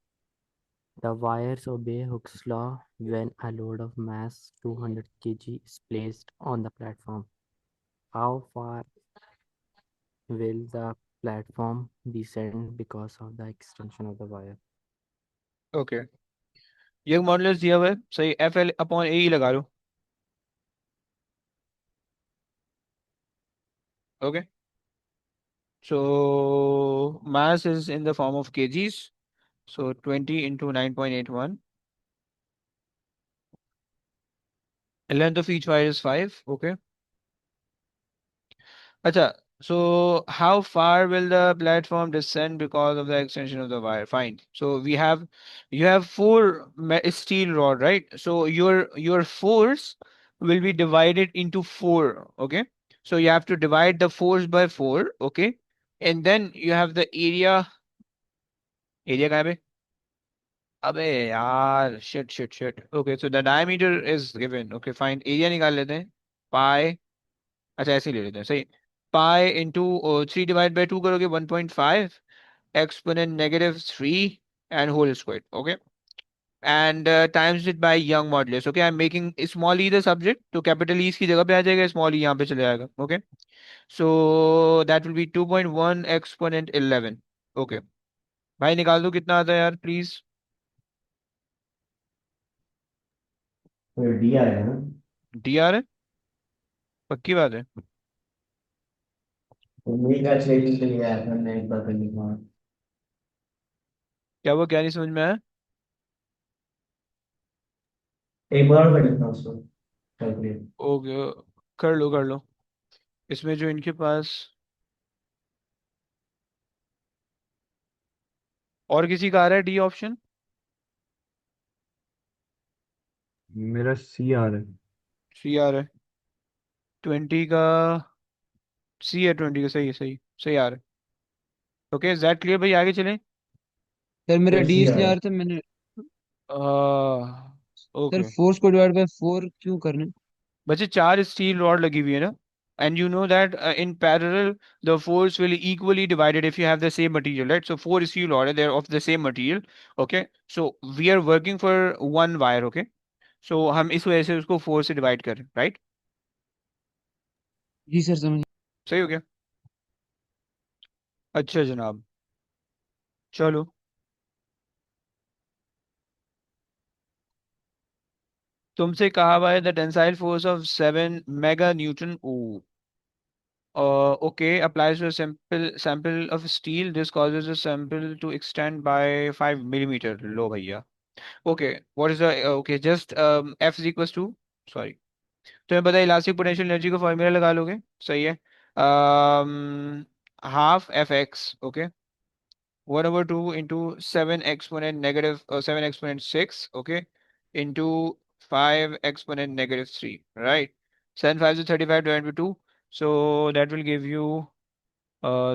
The wires obey Hooke's law when a load of mass 200 kg is placed on the platform. How far will the platform descend because of the extension of the wire. Okay, ये modulus दिया हुआ है, सही, F L upon A ही लगा लो। Okay, so mass is in the form of kgs, so 20 into 9.81. Length of each wire is 5. Okay. Acha, so how far will the platform descend because of the extension of the wire? Fine. So you have four steel rod, right? So your force will be divided into four. Okay. So you have to divide the force by four. Okay. And then you have the area. Area कहाँ है बे? अबे यार, shit. Okay, so the diameter is given. Okay fine, area निकाल लेते हैं। पाई, अच्छा ऐसे ही ले लेते हैं, सही। पाई इंटू 3/2 करोगे 1.5 exponent -3 and whole square. Okay, and times it by Young modulus. Okay, I am making small E the subject, तो कैपिटल ई इसकी जगह पे आ जाएगा, स्मॉल ई यहाँ पे चले जाएगा। Okay, so that will B 2.1 exponent 11। Okay भाई, निकाल दो कितना आता है यार प्लीज। फिर डी आएगा ना। डी आर है, पक्की बात है? तो मेरी कैलकुलेशन के लिए आया था, मैं एक बार कर लिखा। क्या वो क्या नहीं समझ में आया? एक बार और कर लिखा उसको कैलकुलेट। ओके, कर लो। इसमें जो इनके पास और किसी का आ रहा है डी ऑप्शन? मेरा सी आ रहा है। सी आ रहा है 20 का। सी है 20 का, सही आ रहा है। ओके, दैट क्लियर भाई, आगे चलें। सर मेरा फिर डी सी आ इसलिए रहा आ है। रहा था, मैंने सर ओके, फोर्स को डिवाइड बाय 4 क्यों करना है? बच्चे चार स्टील रॉड लगी हुई है ना, and you know that in parallel the force will equally divided if you have the same material, right? So four steel rod are they're of the same material. Okay, so we are working for one wire. Okay, so हम इस वजह से उसको four से divide करें, right? जी sir, समझ। सही हो गया। अच्छा जनाब, चलो। तुमसे कहा हुआ है the tensile force of 7 mega newton. Oh, okay, applies to a sample of steel. This causes the sample to extend by 5 millimeter. लो भैया। Okay, what is the okay? Just F is equals to, sorry, तुम्हें पता है elastic potential energy का formula लगा लोगे, सही है। Half F x, okay, 1/2 into 7 exponent negative 7 exponent 6, okay, into 5 exponent -3, right? 7 5 is 35 divided by 2, so that will give you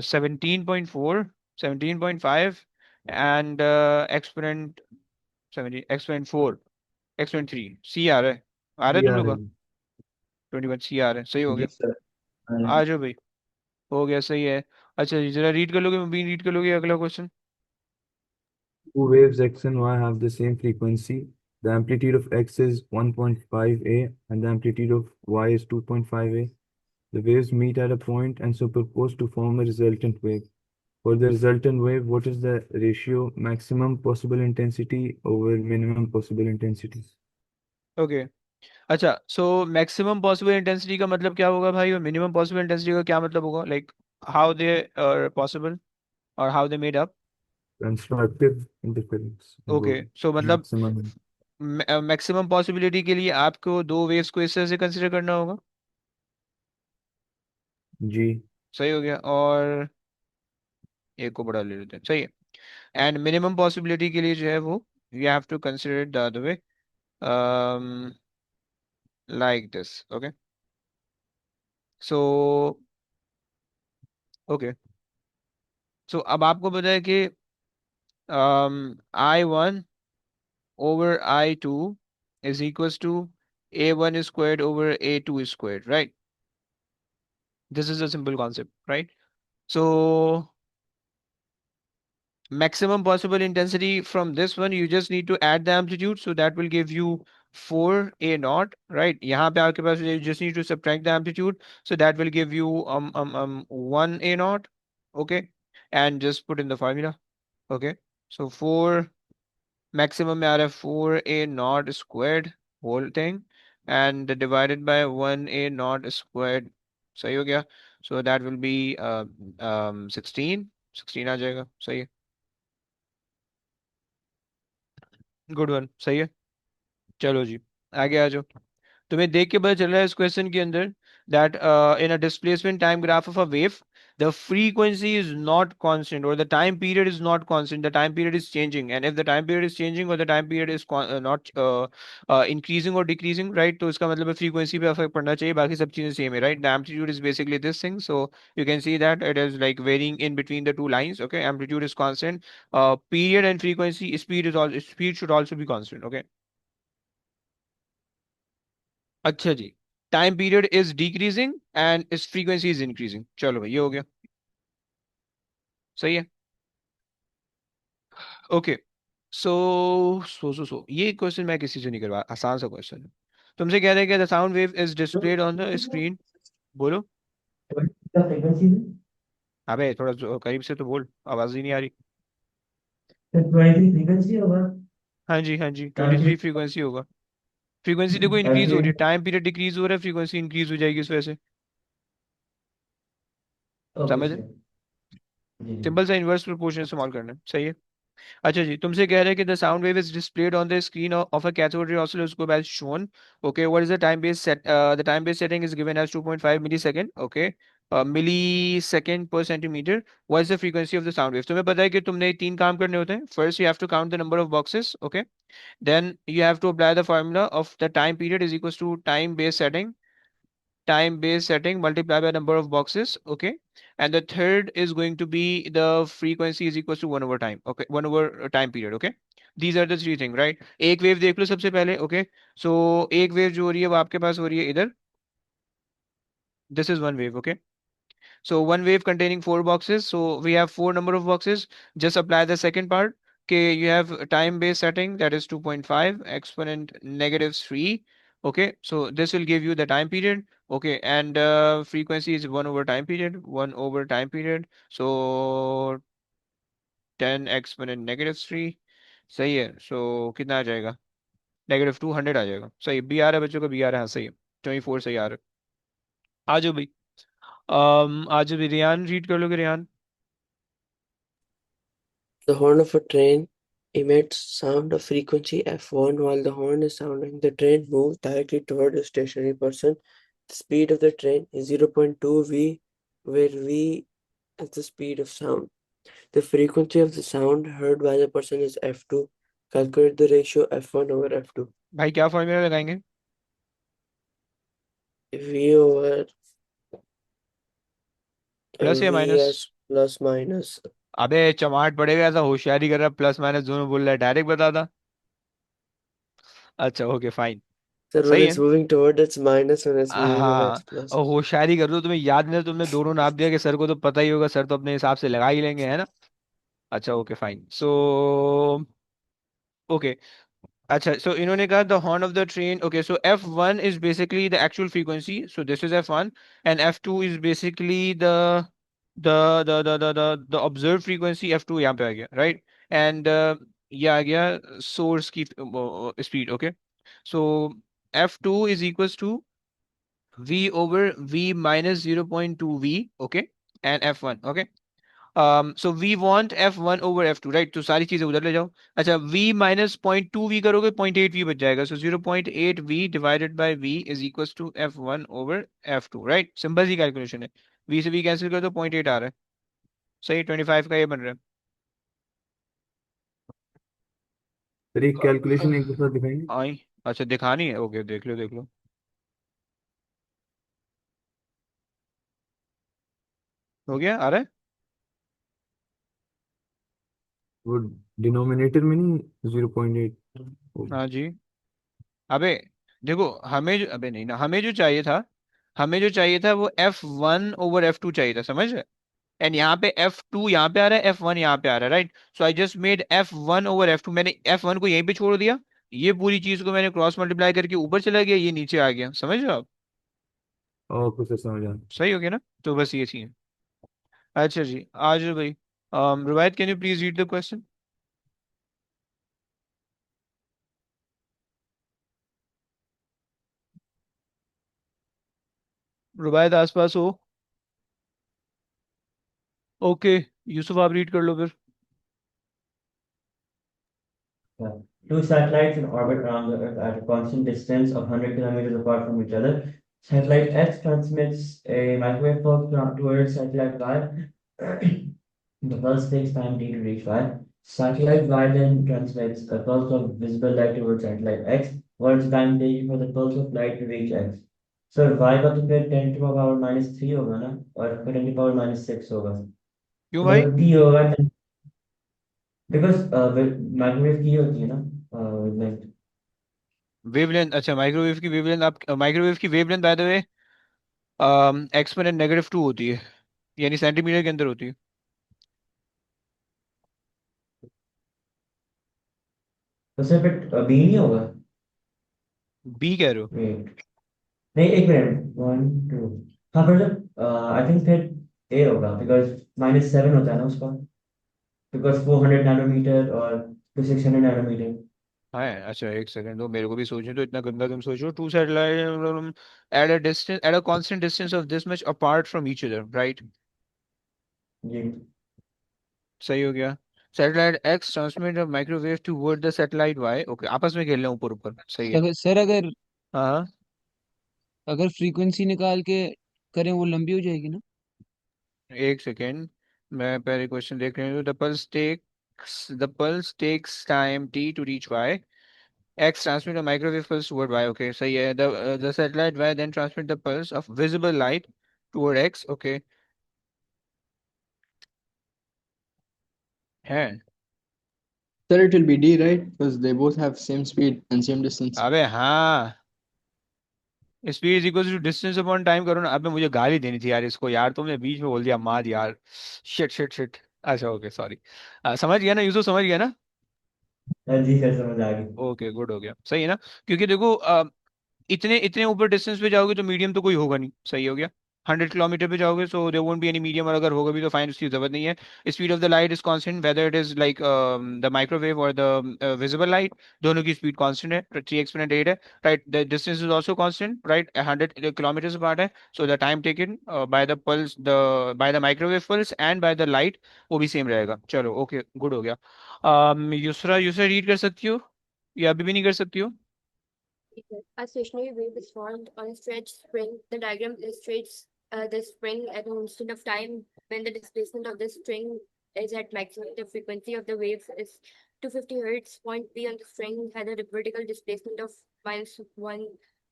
17.4, 17.5, and exponent 17 exponent 4 exponent 3 C आ रहा है सी तुम आ लोग रहा का? है। 21 C आ रहा है, सही हो जी गया। सर। आ जाओ भाई, हो गया, सही है। अच्छा जी, जरा रीड कर लोगे, मैं भी रीड कर लोगे अगला question. Two waves x and y have the same frequency. The amplitude of x is 1.5 a and the amplitude of y is 2.5 a. The waves meet at a point and superpose to form a resultant wave. For the resultant wave, what is the ratio maximum possible intensity over minimum possible intensity? Okay, अच्छा, so maximum possible intensity का मतलब क्या होगा भाई, और minimum possible intensity का क्या मतलब होगा, like how they are possible और how they made up? Constructive interference. Okay, वो सो मतलब maximum. मैक्सिमम पॉसिबिलिटी के लिए आपको दो वेव्स को इस तरह से कंसिडर करना होगा। जी। सही हो गया, और एक को बड़ा ले लेते हैं, सही है। एंड मिनिमम पॉसिबिलिटी के लिए जो है वो you have to consider the other way, like this. Okay, so okay, so अब आपको पता है कि I1 over I2 is equals to A1 squared over A2 squared, right? This is a simple concept, right? So maximum possible intensity from this one, you just need to add the amplitude, so that will give you 4A naught, right? यहाँ पे आपके पास you just need to subtract the amplitude, so that will give you 1A naught, okay? and just put in the formula. Okay, so 4 maximum में आ रहा है 4a0 squared whole thing and divided by 1a0 squared. सही हो गया. So that will be 16 आ जाएगा. सही है. Good one. सही है. चलो जी, आगे आ जाओ. तुम्हें देख के पता चल रहा है इस क्वेश्चन के अंदर that in a displacement time graph of a wave, the frequency is not constant or the time period is not constant. The time period is changing, and if the time period is changing or the time period is not increasing or decreasing, right? तो इसका मतलब है frequency पे फर्क पड़ना चाहिए, बाकी सब चीजें सेम है, right? The amplitude is basically this thing, so you can see that it is like varying in between the two lines. Okay, amplitude is constant. Period and frequency, speed should also be constant. Okay. अच्छा जी, time period is decreasing and is frequency is increasing. चलो भाई, ये हो गया. सही है. Okay. सो ये क्वेश्चन मैं किसी से नहीं करवा, आसान सा क्वेश्चन है. तुमसे कह रहे हैं कि the sound wave is displayed on the screen. बोलो. क्या फ्रीक्वेंसी है? अबे थोड़ा करीब से तो बोल, आवाज ही नहीं आ रही. तो 23 फ्रीक्वेंसी होगा। हाँ जी, हाँ जी, टाइम 23 फ्रीक्वेंसी होगा. फ्रीक्वेंसी देखो इंक्रीज हो रही है, टाइम पीरियड डिक्रीज हो रहा है, फ्रीक्वेंसी इंक्रीज हो जाएगी इस वजह से. ओके समझ. जी जी। सिंपल सा इनवर्स प्रोपोर्शनल इस्तेमाल करना है. सही है. अच्छा जी, तुमसे कह रहे हैं कि the sound wave is displayed on the screen of a cathode ray oscilloscope as shown. Okay, what is the time base set. The time base setting is given as 2.5 millisecond. Okay, millisecond per centimetre. What is the frequency of the sound wave. तुम्हें पता है कि तुमने 3 काम करने होते हैं. First you have to count the number of boxes. Okay, then you have to apply the formula of the time period is equal to time base setting multiplied by number of boxes. Okay, and the third is going to be the frequency is equals to 1 over time. Okay, 1 over time period. Okay, these are the three things, right? एक wave देख लो सबसे पहले. Okay, सो एक wave जो हो रही है वो आपके पास हो रही है इधर. This is one wave. Okay, so one wave containing 4 boxes. So we have 4 number of boxes. Just apply the second part. Okay, you have a time base setting that is 2.5 exponent -3. Okay, so this will give you the time period. Okay, and frequency is 1 over time period. 1 over time period. So 10 exponent -3. सही है. So कितना आ जाएगा? -200 आ जाएगा. सही. B आ रहा है बच्चों का, बी आ रहा है. हाँ, सही है. 24 सही आ रहा है. आ जाओ भाई. आ जाओ भाई. रियान रीड कर लोगे Riyan. The horn of a train emits sound of frequency f1 while the horn is sounding. The train moves directly toward a stationary person. The speed of the train is 0.2 v, where v is the speed of sound. The frequency of the sound heard by the person is f2. Calculate the ratio f1 over f2. भाई क्या formula लगाएंगे? v over plus या minus? vs plus minus. अबे चमाट पड़ेगा, ऐसा होशियारी कर रहा, प्लस माइनस दोनों बोल रहा है, डायरेक्ट बता था. अच्छा ओके फाइन. So when सही it's है. moving toward it's minus, when it's moving away हाँ, it's plus. और होशियारी कर दो. तुम्हें याद नहीं था, तुमने दोनों नाप दिया कि सर को तो पता ही होगा, सर तो अपने हिसाब से लगा ही लेंगे, है ना. अच्छा ओके फाइन. So okay. अच्छा, so इन्होंने कहा the horn of the train. Okay, so F1 is basically the actual frequency. So this is F1 and F2 is basically the observed frequency. F2 यहाँ पे आ गया, right? And ये आ गया source की speed. Okay, so F2 is equals to V over V minus 0.2 V. Okay, and F1. Okay, so we want f1 over f2, right? तो सारी चीजें उधर ले जाओ. अच्छा, v माइनस 0.2 v करोगे 0.8 v बच जाएगा. So 0.8 v divided by v is equals to f1 over f2, right? Simple सी कैलकुलेशन है. v से v कैंसिल कर दो, 0.8 आ रहा है. सही. 25 का ये बन रहा है. सर एक कैलकुलेशन एक दूसरा दिखाएंगे. आई. अच्छा दिखानी है. ओके, देख लो देख लो. हो गया, आ रहा है. वो डिनोमिनेटर में नहीं 0.8. हाँ जी. अबे देखो, हमें जो, अबे नहीं ना, हमें जो चाहिए था वो f1 ओवर f2 चाहिए था, समझ रहे? एंड यहाँ पे F2 यहाँ पे आ रहा है, F1 यहाँ पे आ रहा है, right? So I just made F1 over F2. मैंने F1 को यहीं पे छोड़ दिया, ये पूरी चीज को मैंने क्रॉस मल्टीप्लाई करके ऊपर चला गया, ये नीचे आ गया. समझ रहे हो आप? और कुछ समझ आ. सही हो गया ना? तो बस ये चीज. अच्छा जी, आ जाओ भाई. Rubaid, can you please read the question? रुबायत आसपास हो? ओके, यूसुफ आप रीड कर लो फिर। Yeah. Two satellites in orbit around the Earth at a constant distance of 100 kilometers apart from each other. Satellite X transmits a microwave pulse towards satellite Y. The pulse takes time t to reach Y. Satellite Y then transmits a pulse of visible light towards satellite X. What is the time taken for the pulse of light to reach X? So Y का तो फिर 10 to the power minus 3 होगा ना, और इसका 10 to the power minus 6 होगा, क्यों तो भाई? मतलब t होगा 10, because माइक्रोवेव की होती है ना wavelength. वेवलेंथ, अच्छा माइक्रोवेव की वेवलेंथ, आप माइक्रोवेव की wavelength by the way exponent -2 होती है, यानी सेंटीमीटर के अंदर होती है। तो सिर्फ बी नहीं होगा? बी कह रहे हो? वेट, नहीं एक मिनट, 1 2, हाँ पर जब आई थिंक फिर ए होगा, बिकॉज -7 होता है ना उसका, बिकॉज 400 नैनोमीटर और 600 नैनोमीटर. हाँ, अच्छा एक सेकंड दो मेरे को भी सोचने, तो इतना गंदा तुम सोचो। Two satellite at a distance, at a constant distance of this much apart from each other, right? जी. सही हो गया। Satellite X transmit microwave toward the satellite Y, okay, आपस में खेल रहे हैं ऊपर ऊपर, सही है। सर अगर हाँ हाँ। अगर फ्रीक्वेंसी निकाल के करें वो लंबी हो जाएगी ना? एक सेकेंड, मैं पहले क्वेश्चन देख रही हूँ। The pulse takes time T to reach Y, X transmit a microwave pulse toward Y, okay सही है। The satellite Y then transmit the pulse of visible light toward X, okay है। Sir, it will be D, right? Because they both have same speed and same distance. अबे हाँ, speed is equal to distance upon time करो ना। अबे मुझे गाली देनी थी यार इसको, यार तुमने बीच में बोल दिया मार यार। Shit shit shit. अच्छा ओके सॉरी। समझ गया ना यूसुफ, समझ गया ना? हाँ जी सर, समझ आ गई. ओके गुड, हो गया सही है ना। क्योंकि देखो इतने इतने ऊपर डिस्टेंस पे जाओगे तो मीडियम तो कोई होगा नहीं, सही हो गया। 100 किलोमीटर पे जाओगे so there won't be any medium, और अगर होगा भी तो फाइन उसकी जरूरत नहीं है। Speed of the light is constant whether it is like the microwave और द विजिबल लाइट, दोनों की स्पीड कांस्टेंट है, 3 एक्सपोनेंट 8 है, right. The distance is also constant, right, 100 kilometre apart है। So the time taken by the microwave pulse and by the light वो भी same रहेगा। चलो ओके गुड हो गया। यूसरा, यूसरा रीड कर सकती हो या अभी भी नहीं कर सकती हो? A stationary wave is formed on a stretched spring. The diagram illustrates the spring at an instant of time when the displacement of the string is at maximum. The frequency of the wave is 250 hertz. Point P on the string had a vertical displacement of -1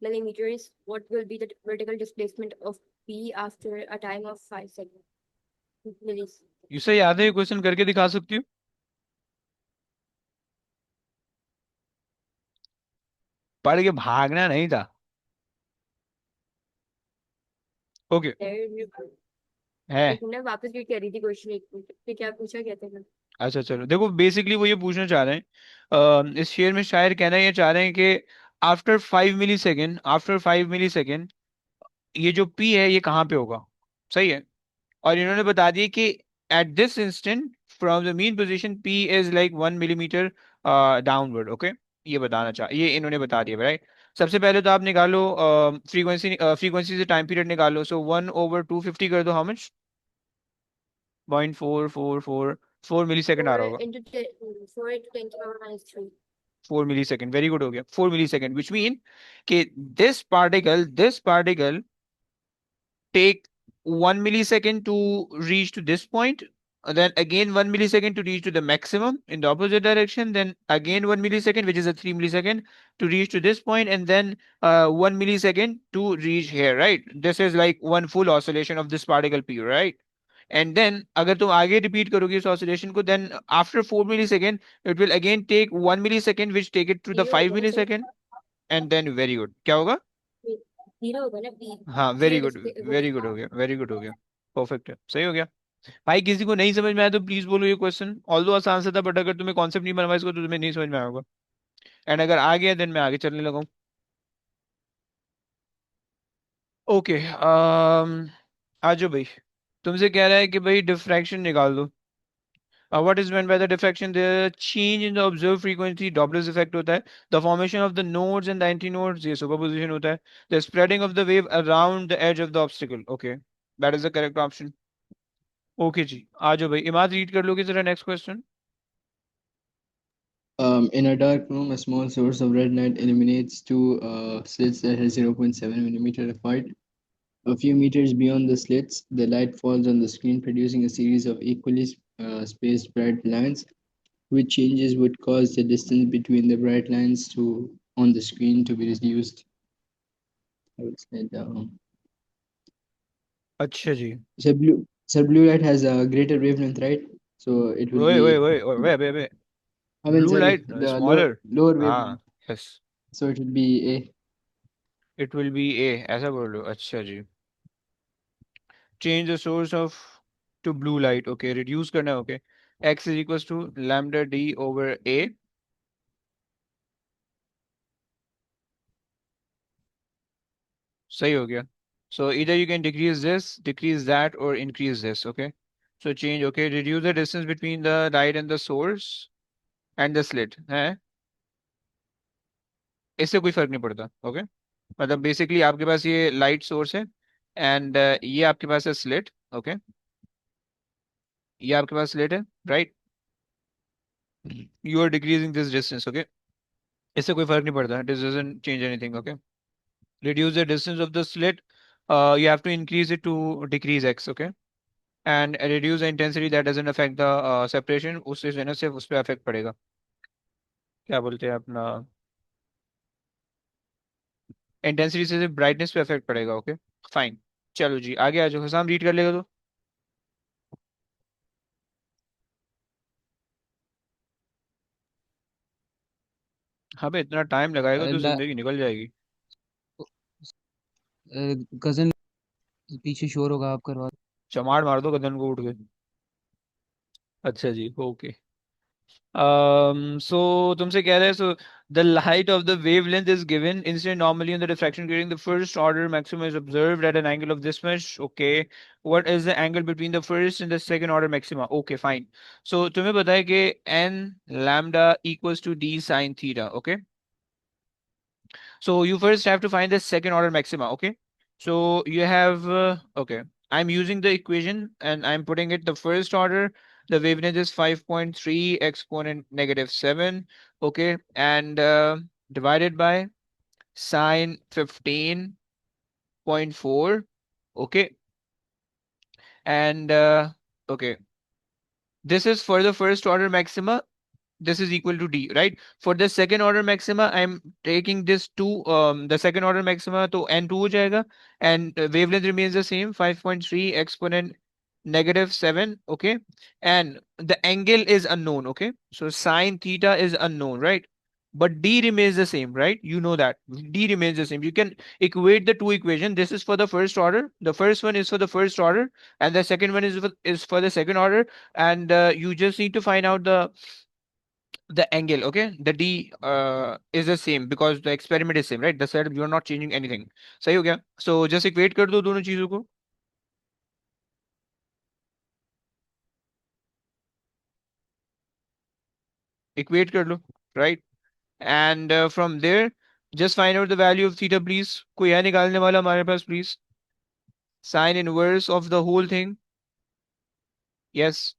millimeters. What will be the vertical displacement of P after a time of 5 seconds? Millis. Yusra याद है ये question करके दिखा सकती हो? पढ़ के भागना नहीं था। ओके है। एक मिनट वापस रीड कर रही थी क्वेश्चन, एक मिनट फिर क्या पूछा क्या था? अच्छा चलो देखो, बेसिकली वो ये पूछना चाह रहे हैं, इस शेर में शायर कहना ये चाह रहे हैं कि आफ्टर 5 मिली सेकेंड ये जो पी है ये कहाँ पे होगा, सही है। और इन्होंने बता दिया कि at this instant from the mean position P is like 1 millimetre downward, okay. ये इन्होंने बता दिया, राइट। सबसे पहले तो आप निकालो फ्रीक्वेंसी से टाइम पीरियड निकालो, सो 1/250 कर दो, हाउ मच? 0.4444 आ रहा होगा। 4 into 10 to the power minus 3. 4 milli second, very good हो गया। 4 मिली सेकेंड विच मीन कि this particle take 1 millisecond to reach to this point, then again 1 millisecond to reach to the maximum in the opposite direction, then again 1 millisecond, which is a 3 millisecond, to reach to this point, and then 1 millisecond to reach here, right? This is like one full oscillation of this particle p, right? And then अगर तुम आगे repeat करोगे इस oscillation को, then after 4 millisecond it will again take 1 millisecond, which take it to the Zero five होगा ना sir? millisecond and then very good, क्या होगा? जीरो होगा ना पी? हाँ वेरी जीरो गुड, वो वेरी गुड हो गया, वेरी गुड हो गया, परफेक्ट है, सही हो गया। भाई किसी को नहीं समझ में आया तो प्लीज बोलो ये क्वेश्चन, ऑल्दो आसान सा था, बट अगर तुम्हें कॉन्सेप्ट नहीं बनवा इसको तो तुम्हें नहीं समझ में आया होगा। एंड अगर आ गया देन मैं आगे चलने लगा हूँ। ओके आ जाओ भाई, तुमसे कह रहा है कि भाई डिफ्रैक्शन निकाल दो। What is meant by the diffraction? The change in the observed frequency, Doppler's effect होता है. The formation of the nodes and the antinodes, ये superposition होता है. The spreading of the wave around the edge of the obstacle. Okay, that is the correct option. Okay जी, आ जाओ भाई. Imad read कर लोगे जरा next question. In a dark room, a small source of red light illuminates two slits that are 0.7 millimeter apart. A few meters beyond the slits, the light falls on the screen, producing a series of equally spaced bright lines, which changes would cause the distance between the bright lines on the screen to be reduced. I would say down. अच्छा जी. Blue light has a greater wavelength, right? So it will Wait, be. wait. I mean, Blue sorry, light the smaller. lower हाँ, wavelength. yes. So it will be A. It will be A. ऐसा बोल लो. अच्छा जी. Change the source of to blue light. Okay, reduce करना है. Okay. X is equals to lambda D over A. सही हो गया. So either you can decrease this, decrease that, or increase this. Okay. So change. Okay. Reduce the distance between the light and the source and the slit. है? इससे कोई फर्क नहीं पड़ता. Okay. मतलब बेसिकली आपके पास ये लाइट सोर्स है एंड ये आपके पास है स्लिट. ओके. ये आपके पास स्लिट है, right. You are decreasing this distance. Okay. इससे कोई फर्क नहीं पड़ता. This doesn't change anything. Okay. Reduce the distance of the slit. You have to increase it to decrease x. Okay. And reduce the intensity. That doesn't affect the separation. उससे जो है ना सिर्फ उस पर अफेक्ट पड़ेगा. क्या बोलते हैं अपना इंटेंसिटी से सिर्फ ब्राइटनेस पे अफेक्ट पड़ेगा. ओके. फाइन. चलो जी आगे आ जाओ. हसाम रीड कर लेगा तो. हाँ भाई इतना टाइम लगाएगा तो जिंदगी निकल जाएगी. कजन पीछे शोर होगा, आप करवा. चमाड़ मार दो गदन को उठ के. अच्छा जी. ओके. So तुमसे कह रहे हैं so the light of the wavelength is given instead normally in the diffraction gradient the first order maximum is observed at an angle of this much. Okay. What is the angle between the first and the second order maxima? Okay, fine. So तुम्हें पता है कि n lambda equals to d sine theta. Okay. So you first have to find the second order maxima. Okay. So you have okay. I'm using the equation and I'm putting it the first order. The wavelength is 5.3 exponent -7. Okay. And divided by sine 15.4. Okay. And okay. This is for the first order maxima. This is equal to d, right? For the second order maxima, I'm taking this to the second order maxima to n2 हो जाएगा and wavelength remains the same 5.3 exponent -7. Okay. And the angle is unknown. Okay. So sine theta is unknown, right? But d remains the same, right? You know that d remains the same. You can equate the two equations. This is for the first order. The first one is for the first order and the second one is for the second order. And you just need to find out the angle. Okay. The d is the same because the experiment is same, right? The side you are not changing anything. सही हो गया. So just equate कर दो दोनों चीजों को. Equate कर लो, right? And from there just find out the value of theta please. कोई है निकालने वाला हमारे पास please? Sine inverse of the whole thing. Yes.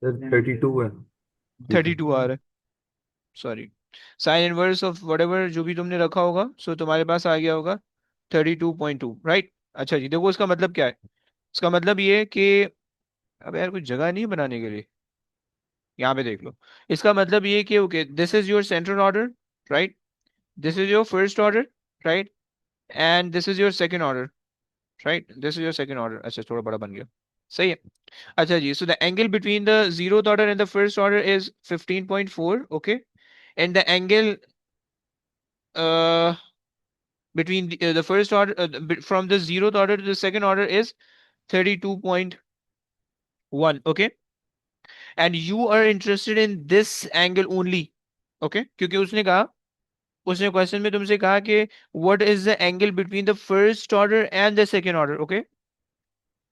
Sir, 32 है. 32 आ रहा है. Sorry. Sine inverse of whatever जो भी तुमने रखा होगा so तुम्हारे पास आ गया होगा 32.2, right? अच्छा जी. देखो इसका मतलब क्या है. इसका मतलब ये है कि अब यार कुछ जगह नहीं है बनाने के लिए. यहाँ पे देख लो. इसका मतलब ये है कि okay this is your central order, right. This is your first order, right. And this is your second order, right. This is your second order. अच्छा थोड़ा बड़ा बन गया. सही है. अच्छा जी. So the angle between the zeroth order and the first order is 15.4. Okay. And the angle between the first order from the zeroth order to the second order is 32.1. Okay. And you are interested in this angle only. Okay. क्योंकि उसने question में तुमसे कहा कि what is the angle between the first order and the second order. Okay.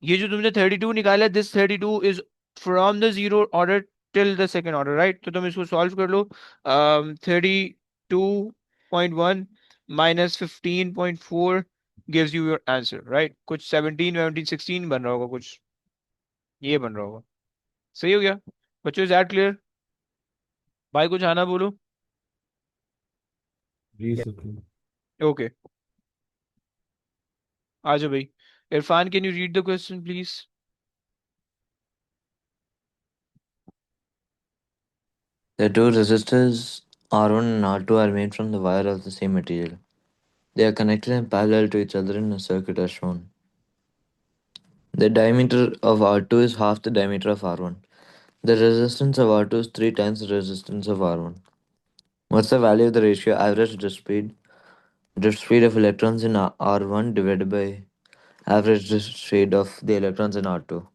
ये जो तुमने 32 निकाला this 32 is from the zero order till the second order, right? तो तुम इसको solve कर लो. 32.1 minus 15.4 gives you your answer, right? कुछ 17, 17, 16 बन रहा होगा कुछ, ये बन रहा होगा. सही हो गया बच्चों? Is that clear? भाई कुछ आना बोलो. जी सर. ओके आ जाओ भाई. Irfan, can you read the question please? The two resistors R1 and R2 are made from the wire of the same material. They are connected in parallel to each other in a circuit as shown. The diameter of R2 is half the diameter of R1. The resistance of R2 is 3 times the resistance of R1. What's the value of the ratio average drift speed? Drift speed of electrons in R1 divided by average drift speed of the electrons in R2.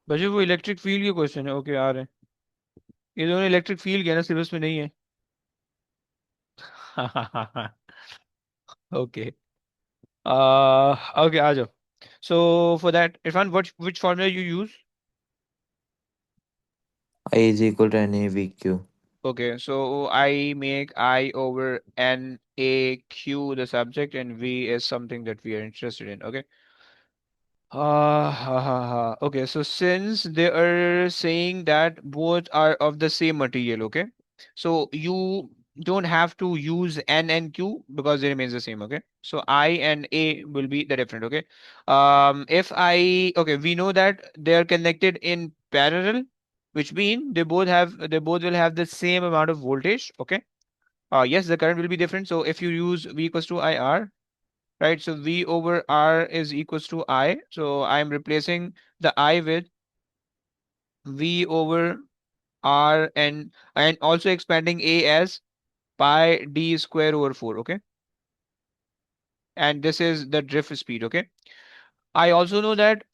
बच्चों वो electric field के question है. Okay आ रहे हैं. ये दोनों electric field के ना, सिलेबस में नहीं है. ओके ओके आ जाओ. So for that, Irfan, which formula you use? I is equal to NAVQ. Okay, so I make I over N A Q the subject, and V is something that we are interested in. Okay. Okay, so since they are saying that both are of the same material, okay, so you don't have to use N and Q because it remains the same, okay. So I and A will be the different, okay. If I okay, we know that they are connected in parallel, which mean they both will have the same amount of voltage, okay. Yes, the current will be different. So if you use V equals to IR, right? So V over R is equals to I. So I'm replacing the I with V over R, and also expanding A as pi d square over 4, okay? And this is the drift speed, okay? I also know that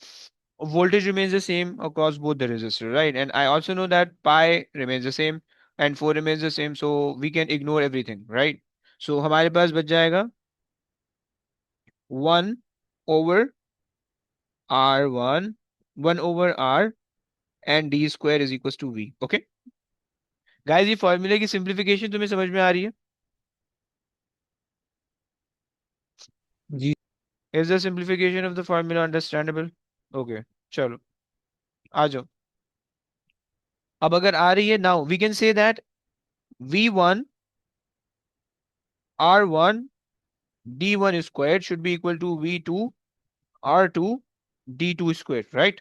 voltage remains the same across both the resistors, right? And I also know that pi remains the same and 4 remains the same, so we can ignore everything, right? So हमारे पास बच जाएगा 1 over R1, 1 over R, and d square is equals to v. Okay guys, ये फॉर्मूले की simplification तुम्हें समझ में आ रही है? जी. Is the simplification of the formula understandable? Okay, चलो आ जाओ. अब अगर आ रही है, now we can say that v1 r1 d1 squared should be equal to v2 r2 d2 squared, right?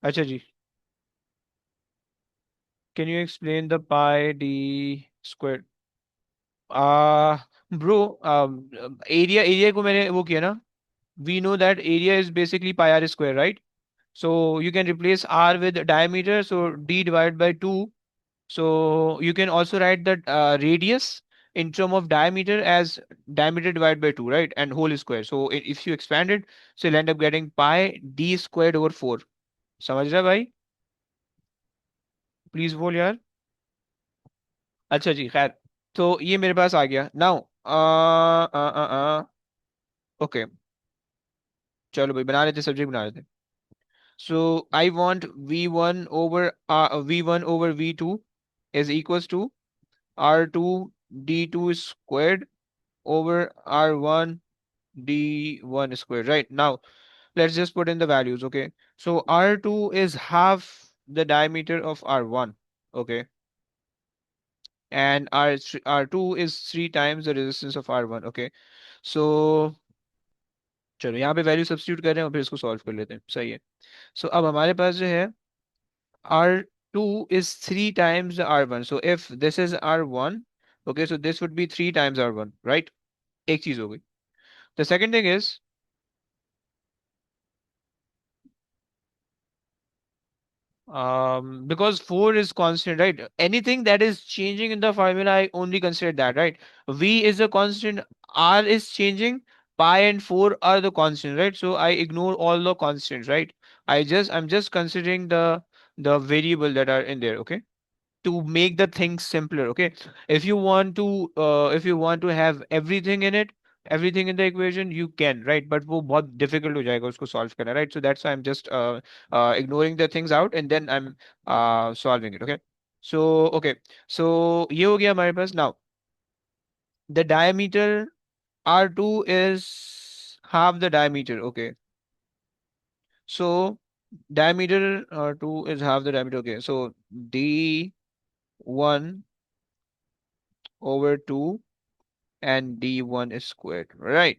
अच्छा जी, can you explain the pi d squared? Bro, area को मैंने वो किया ना. We know that area is basically pi r square, right? So you can replace r with diameter, so d divided by 2. So you can also write that radius in term of diameter as diameter divided by 2, right? And whole square. So if you expand it, so you'll end up getting pi d squared over 4. समझ रहा भाई? Please बोल यार. अच्छा जी, खैर. तो ये मेरे पास आ गया नाउ. ओके, चलो भाई बना लेते, सब्जेक्ट बना लेते. So I want v1 over v2 is equals to r2 d2 squared over r1 d1 squared. Right now, let's just put in the values. Okay, so r2 is half the diameter of r1. Okay, and r2 is 3 times the resistance of r1. Okay, so चलो यहाँ पे value substitute कर रहे हैं और फिर इसको solve कर लेते हैं. सही है. सो अब हमारे पास जो है R2 is 3 times the R1. So if this is R1, okay, so this would be 3 times R1, right? एक चीज हो गई. The second thing is, because 4 is constant, right? Anything that is changing in the formula, I only consider that, right? V is a constant, R is changing, pi and 4 are the constant, right? So I ignore all the constants, right? I'm just considering the variable that are in there, okay? To make the things simpler, okay. If you want to have everything in it, everything in the equation, you can, right? But वो बहुत difficult हो जाएगा उसको solve करना, right? So that's why I'm just ignoring the things out and then I'm solving it, okay? So okay, so ये हो गया हमारे पास. Now the diameter R2 is half the diameter, okay? So diameter R2 is half the diameter, okay? So D1 over 2 and D1 is squared, right?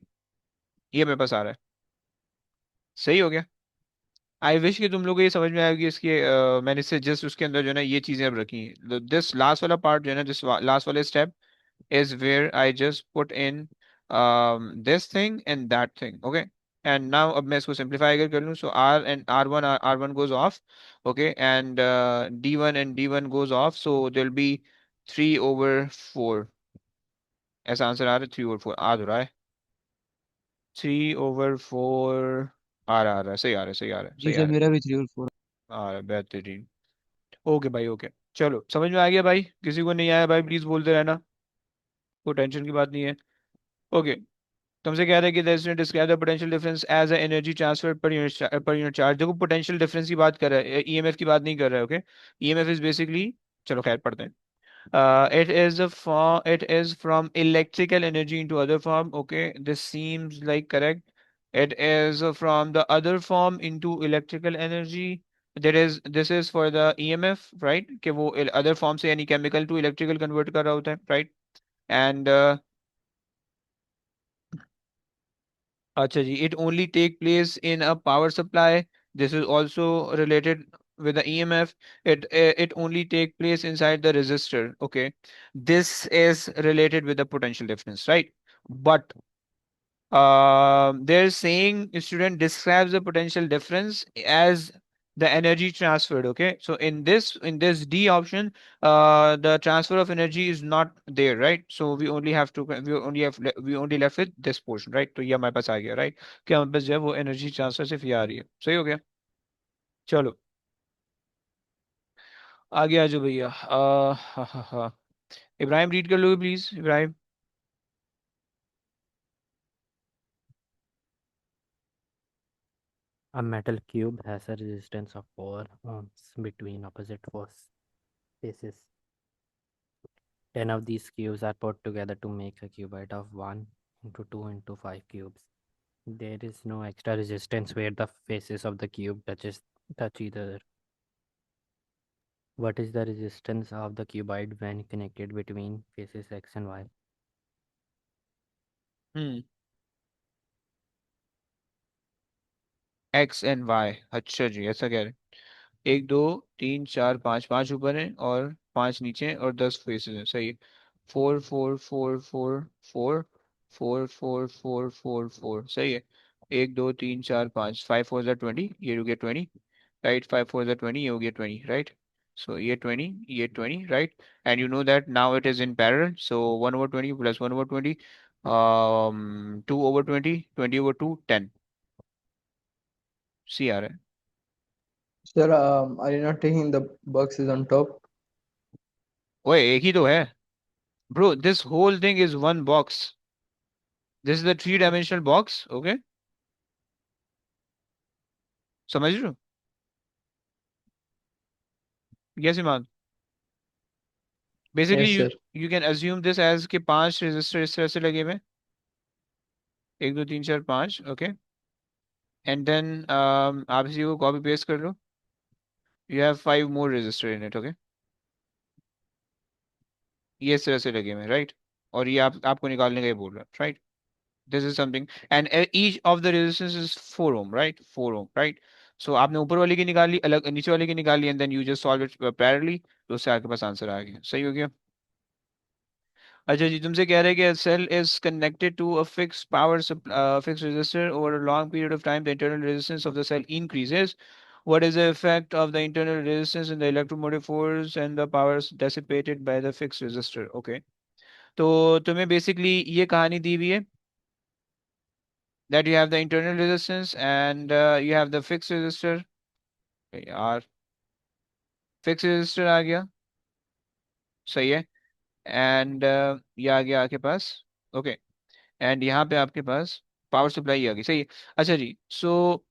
ये मेरे पास आ रहा है. सही हो गया. आई विश कि तुम लोग को ये समझ में आएगी इसकी. मैंने इससे जस्ट उसके अंदर जो है ना ये चीजें अब रखी हैं. दिस लास्ट वाला पार्ट जो है ना, दिस लास्ट वाला step is where I just put in this thing and that thing. Okay. And now अब मैं इसको simplify अगर कर लूँ, so R and R1 goes off. Okay. And D1 and D1 goes off. So there'll be 3 over 4. ऐसा answer आ रहा है. 3 over 4 आ तो रहा है. 3 over 4 आ रहा है. सही आ रहा है. सही आ रहा है. जी सही आ सर, रहा है. मेरा भी 3 और 4. आ रहा है. बेहतरीन. ओके भाई. ओके. चलो समझ में आ गया भाई. किसी को नहीं आया भाई प्लीज बोलते रहना. कोई टेंशन की बात नहीं है. ओके. तुमसे कह रहे हैं कि describe the potential difference as a energy transfer per unit charge. देखो पोटेंशियल डिफरेंस की बात कर रहा है, ईएमएफ की बात नहीं कर रहा है. ओके. ईएमएफ इज बेसिकली, चलो खैर पढ़ते हैं. It is from electrical energy into other form. Okay, this seems like correct. It is from the other form into electrical energy. This is for the EMF, right? कि वो other form से यानी chemical to electrical convert कर रहा होता है, right? And अच्छा जी, it only take place in a power supply. This is also related with the EMF. It only take place inside the resistor. Okay, this is related with the potential difference, right? But they're saying student describes the potential difference as the energy transferred. Okay, so in this D option, the transfer of energy is not there, right? So we only left with this portion, right? तो ये हमारे पास आ गया, right? कि हमारे पास जो है वो एनर्जी ट्रांसफर सिर्फ ये आ रही है. सही हो गया. चलो आगे आ जाओ भैया. हा हा हा. इब्राहिम रीड कर लोगे please. Ibrahim. A metal cube has a resistance of 4 ohms between opposite force faces. 10 of these cubes are put together to make a cuboid of 1 into 2 into 5 cubes. There is no extra resistance where the faces of the cube touch each other. What is the resistance of the cuboid when connected between faces x and y? Hmm. X and Y. अच्छा जी, ऐसा कह रहे हैं. 1 2 3 4 5, 5 ऊपर है और 5 नीचे और 10 फेसेस हैं. सही है. 4 4 4 4 4 4 4 4 4. सही है. 1 2 3 4 5. 5 4 is 20. ये हो गया 20. राइट. 5 4 is 20. ये हो गया 20. राइट. So ये 20, ये 20, right? And you know that now it is in parallel. So 1 over 20 plus 1 over 20, 2 over 20, 20 over 2, 10. सी आ रहा है. Sir, are you not taking the boxes on top? ओए एक ही तो है. Bro, this whole thing is one box. This is the three-dimensional box. Okay. समझ रहे हो? Yes, Iman. Basically, Yes, you sir. you can assume this as कि 5 resistor इस तरह से लगे हुए हैं. 1 2 3 4 5. Okay. And then आप इसी को copy paste कर लो. You have 5 more resistor in it. Okay. ये इस तरह से लगे हुए हैं, right? और ये आपको निकालने का ये बोल रहा है, right? This is something, and each of the resistance is 4 ohm, right? 4 ohm, right? So आपने ऊपर वाले की निकाल ली, अलग नीचे वाले की निकाल ली, and then you just solve it parallelly. तो उससे आपके पास आंसर आ गया. सही हो गया. अच्छा जी, तुमसे कह रहे हैं कि cell is connected to a fixed fixed resistor over a long period of time. The internal resistance of the cell increases. What is the effect of the internal resistance in the electromotive force and the powers dissipated by the fixed resistor? Okay. तो तुम्हें basically ये कहानी दी हुई है that you have the internal resistance and you have the fixed resistor. यार fixed resistor आ गया. सही है. And ये आ गया आपके पास. Okay. एंड यहाँ पे आपके पास पावर सप्लाई आ गई, सही है। अच्छा जी, सो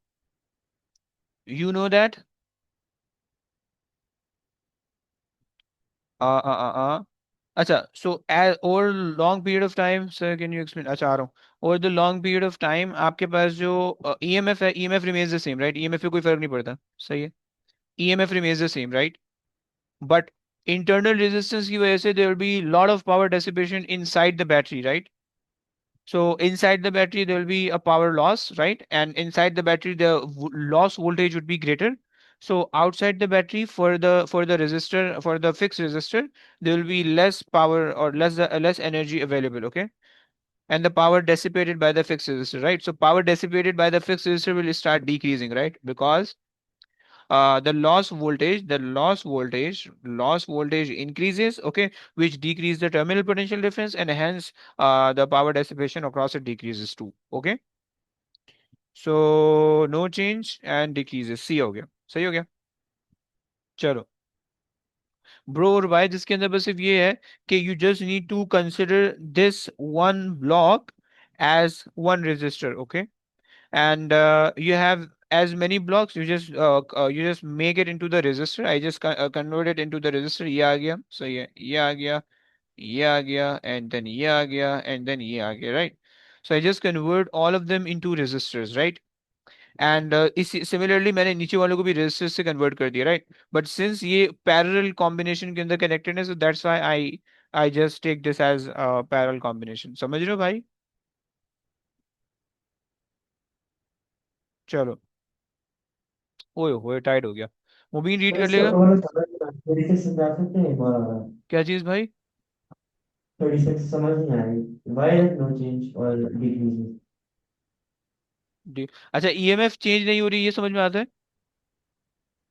यू नो दैट अच्छा, so as over long period of time, sir can you explain, अच्छा आ रहा हूँ, over the long period of time आपके पास जो ईएमएफ है, EMF remains the same, right, EMF पे कोई फर्क नहीं पड़ता, सही है, EMF remains the same, right, but internal resistance की वजह से there will be lot of power dissipation inside the battery, right? So inside the battery there will be a power loss, right? And inside the battery the loss voltage would be greater. So outside the battery for the resistor, for the fixed resistor, there will be less power or less energy available, okay? And the power dissipated by the fixed resistor, right? So power dissipated by the fixed resistor will start decreasing, right? Because loss voltage increases, okay, which decrease the terminal potential difference, and hence the power dissipation across it decreases too, okay. So no change and decreases, सी हो गया, सही हो गया। चलो bro और भाई, जिसके अंदर बस सिर्फ ये है कि you just need to consider this one block as one resistor, okay, and you have as many blocks, you just make it into the resistor. I just convert it into the resistor, ये आ गया, so ये आ गया, ये आ गया, and then ये आ गया, and then ये आ गया, right? So I just convert all of them into resistors, right? And इसी similarly मैंने नीचे वालों को भी resistors से convert कर दिया, right? But since ये parallel combination के अंदर connected है, so that's why I just take this as a parallel combination, समझ रहे हो भाई? चलो, ओए होए टाइट हो गया, मुबीन रीड तो कर इससे लेगा। ओवरऑल समझ नहीं आया, 36 समझा सकते हैं एक बार और? क्या चीज भाई? 36 समझ नहीं आ रही, वाई नो चेंज और डिक्रीज? अच्छा, ईएमएफ चेंज नहीं हो रही, ये समझ में आता है,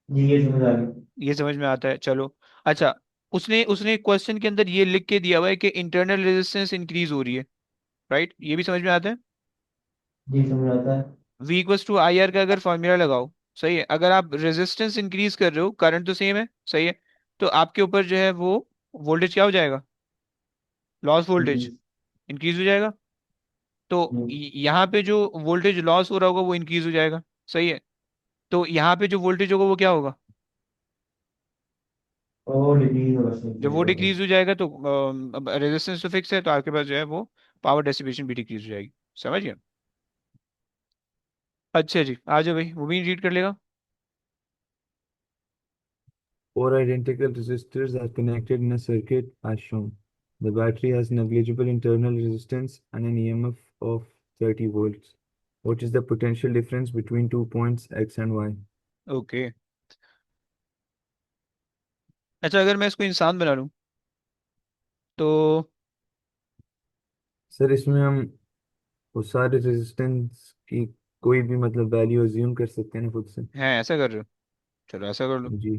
जी ये समझ आ गया। ये समझ में आता है, चलो। अच्छा, उसने उसने क्वेश्चन के अंदर ये लिख के दिया हुआ है कि इंटरनल रेजिस्टेंस इंक्रीज हो रही है, राइट, ये भी समझ में आता है। जी समझ आता है। V equals to I R का अगर फॉर्मूला लगाओ, सही है, अगर आप रेजिस्टेंस इंक्रीज कर रहे हो, करंट तो सेम है, सही है, तो आपके ऊपर जो है वो वोल्टेज क्या हो जाएगा, लॉस वोल्टेज डिक्रीज। इंक्रीज हो जाएगा। तो यहाँ पे जो वोल्टेज लॉस हो रहा होगा वो इंक्रीज हो जाएगा, सही है, तो यहाँ पे जो वोल्टेज होगा वो क्या होगा, ओ डिक्रीज होगा, सही जब है, वो ओके। डिक्रीज हो जाएगा तो रेजिस्टेंस तो फिक्स है, तो आपके पास जो है वो पावर डिसिपेशन भी डिक्रीज हो जाएगी, समझ गया। अच्छा जी, आ जाओ भाई, वो भी रीड कर लेगा। Four identical resistors are connected in a circuit as shown. The battery has negligible internal resistance and an EMF of 30 volts. What is the potential difference between 2 points X and Y? Okay, अच्छा अगर मैं इसको इंसान बना लूं तो sir इसमें हम वो सारे रेजिस्टेंस की कोई भी मतलब वैल्यू अज्यूम कर सकते हैं ना खुद से। है ऐसा कर रहे हो, चलो ऐसा कर लो। जी।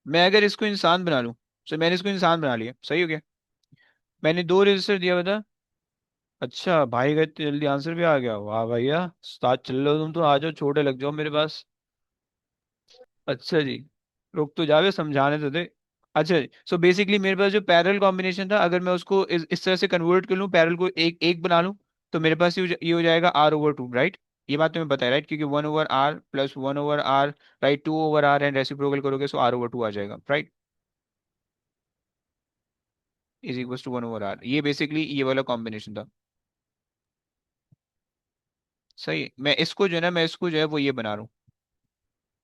मैं अगर इसको इंसान बना लूं, तो मैंने इसको इंसान बना लिया, सही हो गया, मैंने दो रजिस्टर दिया हुआ था। अच्छा भाई का इतनी जल्दी आंसर भी आ गया, वाह भैया, उस्ताद चल लो तुम तो, आ जाओ छोटे लग जाओ मेरे पास। अच्छा जी, रुक तो जावे, समझाने तो दे। अच्छा जी, सो बेसिकली मेरे पास जो पैरेलल कॉम्बिनेशन था, अगर मैं उसको इस तरह से कन्वर्ट कर लूँ, पैरेलल को एक एक बना लूँ, तो मेरे पास ये हो जाएगा R/2, राइट, ये बात तुम्हें पता है, राइट, क्योंकि 1/R plus 1/R, right, 2/R and reciprocal करोगे सो R/2 आ जाएगा, right, is equal to 1/R, ये बेसिकली ये वाला कॉम्बिनेशन था, सही है। मैं इसको जो है ना, मैं इसको जो है वो ये बना रहा हूँ,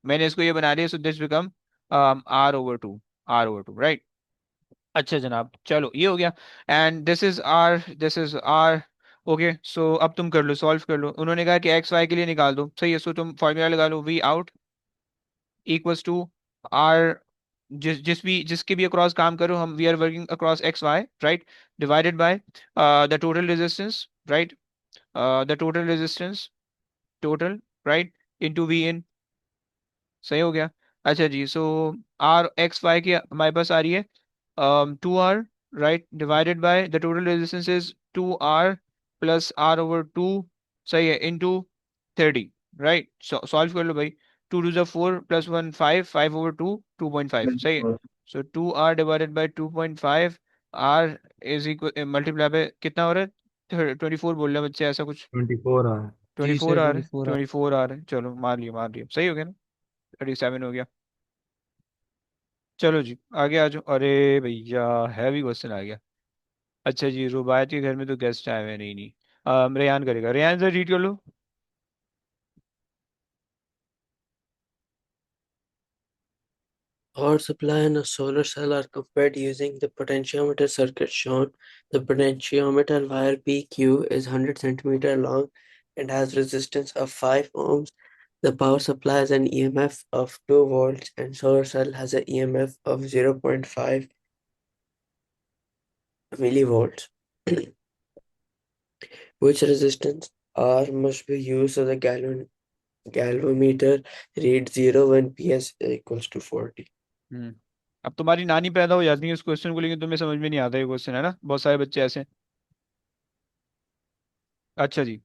मैंने इसको ये बना लिया, so this become R/2, R/2, right. अच्छा जनाब, चलो ये हो गया, and this is R okay, so अब तुम कर लो, सॉल्व कर लो, उन्होंने कहा कि एक्स वाई के लिए निकाल दो, सही है, सो तुम फॉर्मूला लगा लो, V out equals to R, जिसके भी अक्रॉस काम करो, हम we are working across X Y, right, divided by the total resistance, right, the total resistance, total, right, into V in, सही हो गया। अच्छा जी, सो आर एक्स वाई की हमारे पास आ रही है 2R, right, divided by the total resistance is 2R plus R/2, सही है, इनटू 30, राइट, सॉल्व कर लो भाई, 2 to the 4 +1 5, 5/2 2.5, सही है, so 2R divided by 2.5 R is equal multiply पे कितना हो रहा है, 24 बोल रहे हैं बच्चे, ऐसा कुछ 24 आ। ट्वेंटी जी फोर सर, आ रहा है, 24 24 आ रहा है, चलो मान लिया सही हो गया ना, 37 हो गया। चलो जी आगे आ जाओ, अरे भैया हैवी क्वेश्चन आ गया। अच्छा जी, रुबायत के घर में तो गेस्ट आए हुए हैं, नहीं नहीं रेयान करेगा, रेयान से रीड कर लो। Power supply and a solar cell are compared using the potentiometer circuit shown. The potentiometer wire PQ is 100 centimeter long and has resistance of 5 ohms. The power supply has an EMF of 2 volts and solar cell has an EMF of 0.5 millivolts. Which resistance R must be used so the galvanometer reads 0 when PS equals to 40? अब तुम्हारी नानी पैदा हो जाती है इस question को, लेकिन तुम्हें समझ में नहीं आता ये क्वेश्चन, है ना, बहुत सारे बच्चे ऐसे हैं। अच्छा जी,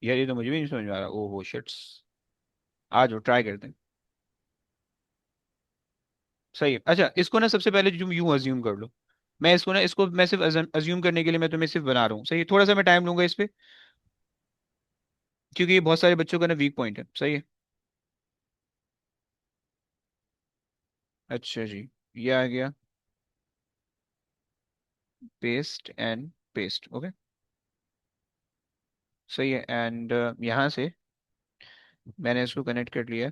यार ये तो मुझे भी नहीं समझ में आ रहा, ओहो शिट्स। आ जाओ ट्राई करते हैं। सही है, अच्छा इसको ना सबसे पहले तुम यूं अज्यूम कर लो, मैं इसको ना, इसको मैं सिर्फ अज्यूम करने के लिए मैं तुम्हें सिर्फ बना रहा हूँ, सही है, थोड़ा सा मैं टाइम लूंगा इस पे, क्योंकि ये बहुत सारे बच्चों का ना वीक पॉइंट है, सही है। अच्छा जी, ये आ गया, पेस्ट एंड पेस्ट, ओके सही है, एंड यहाँ से मैंने इसको कनेक्ट कर लिया,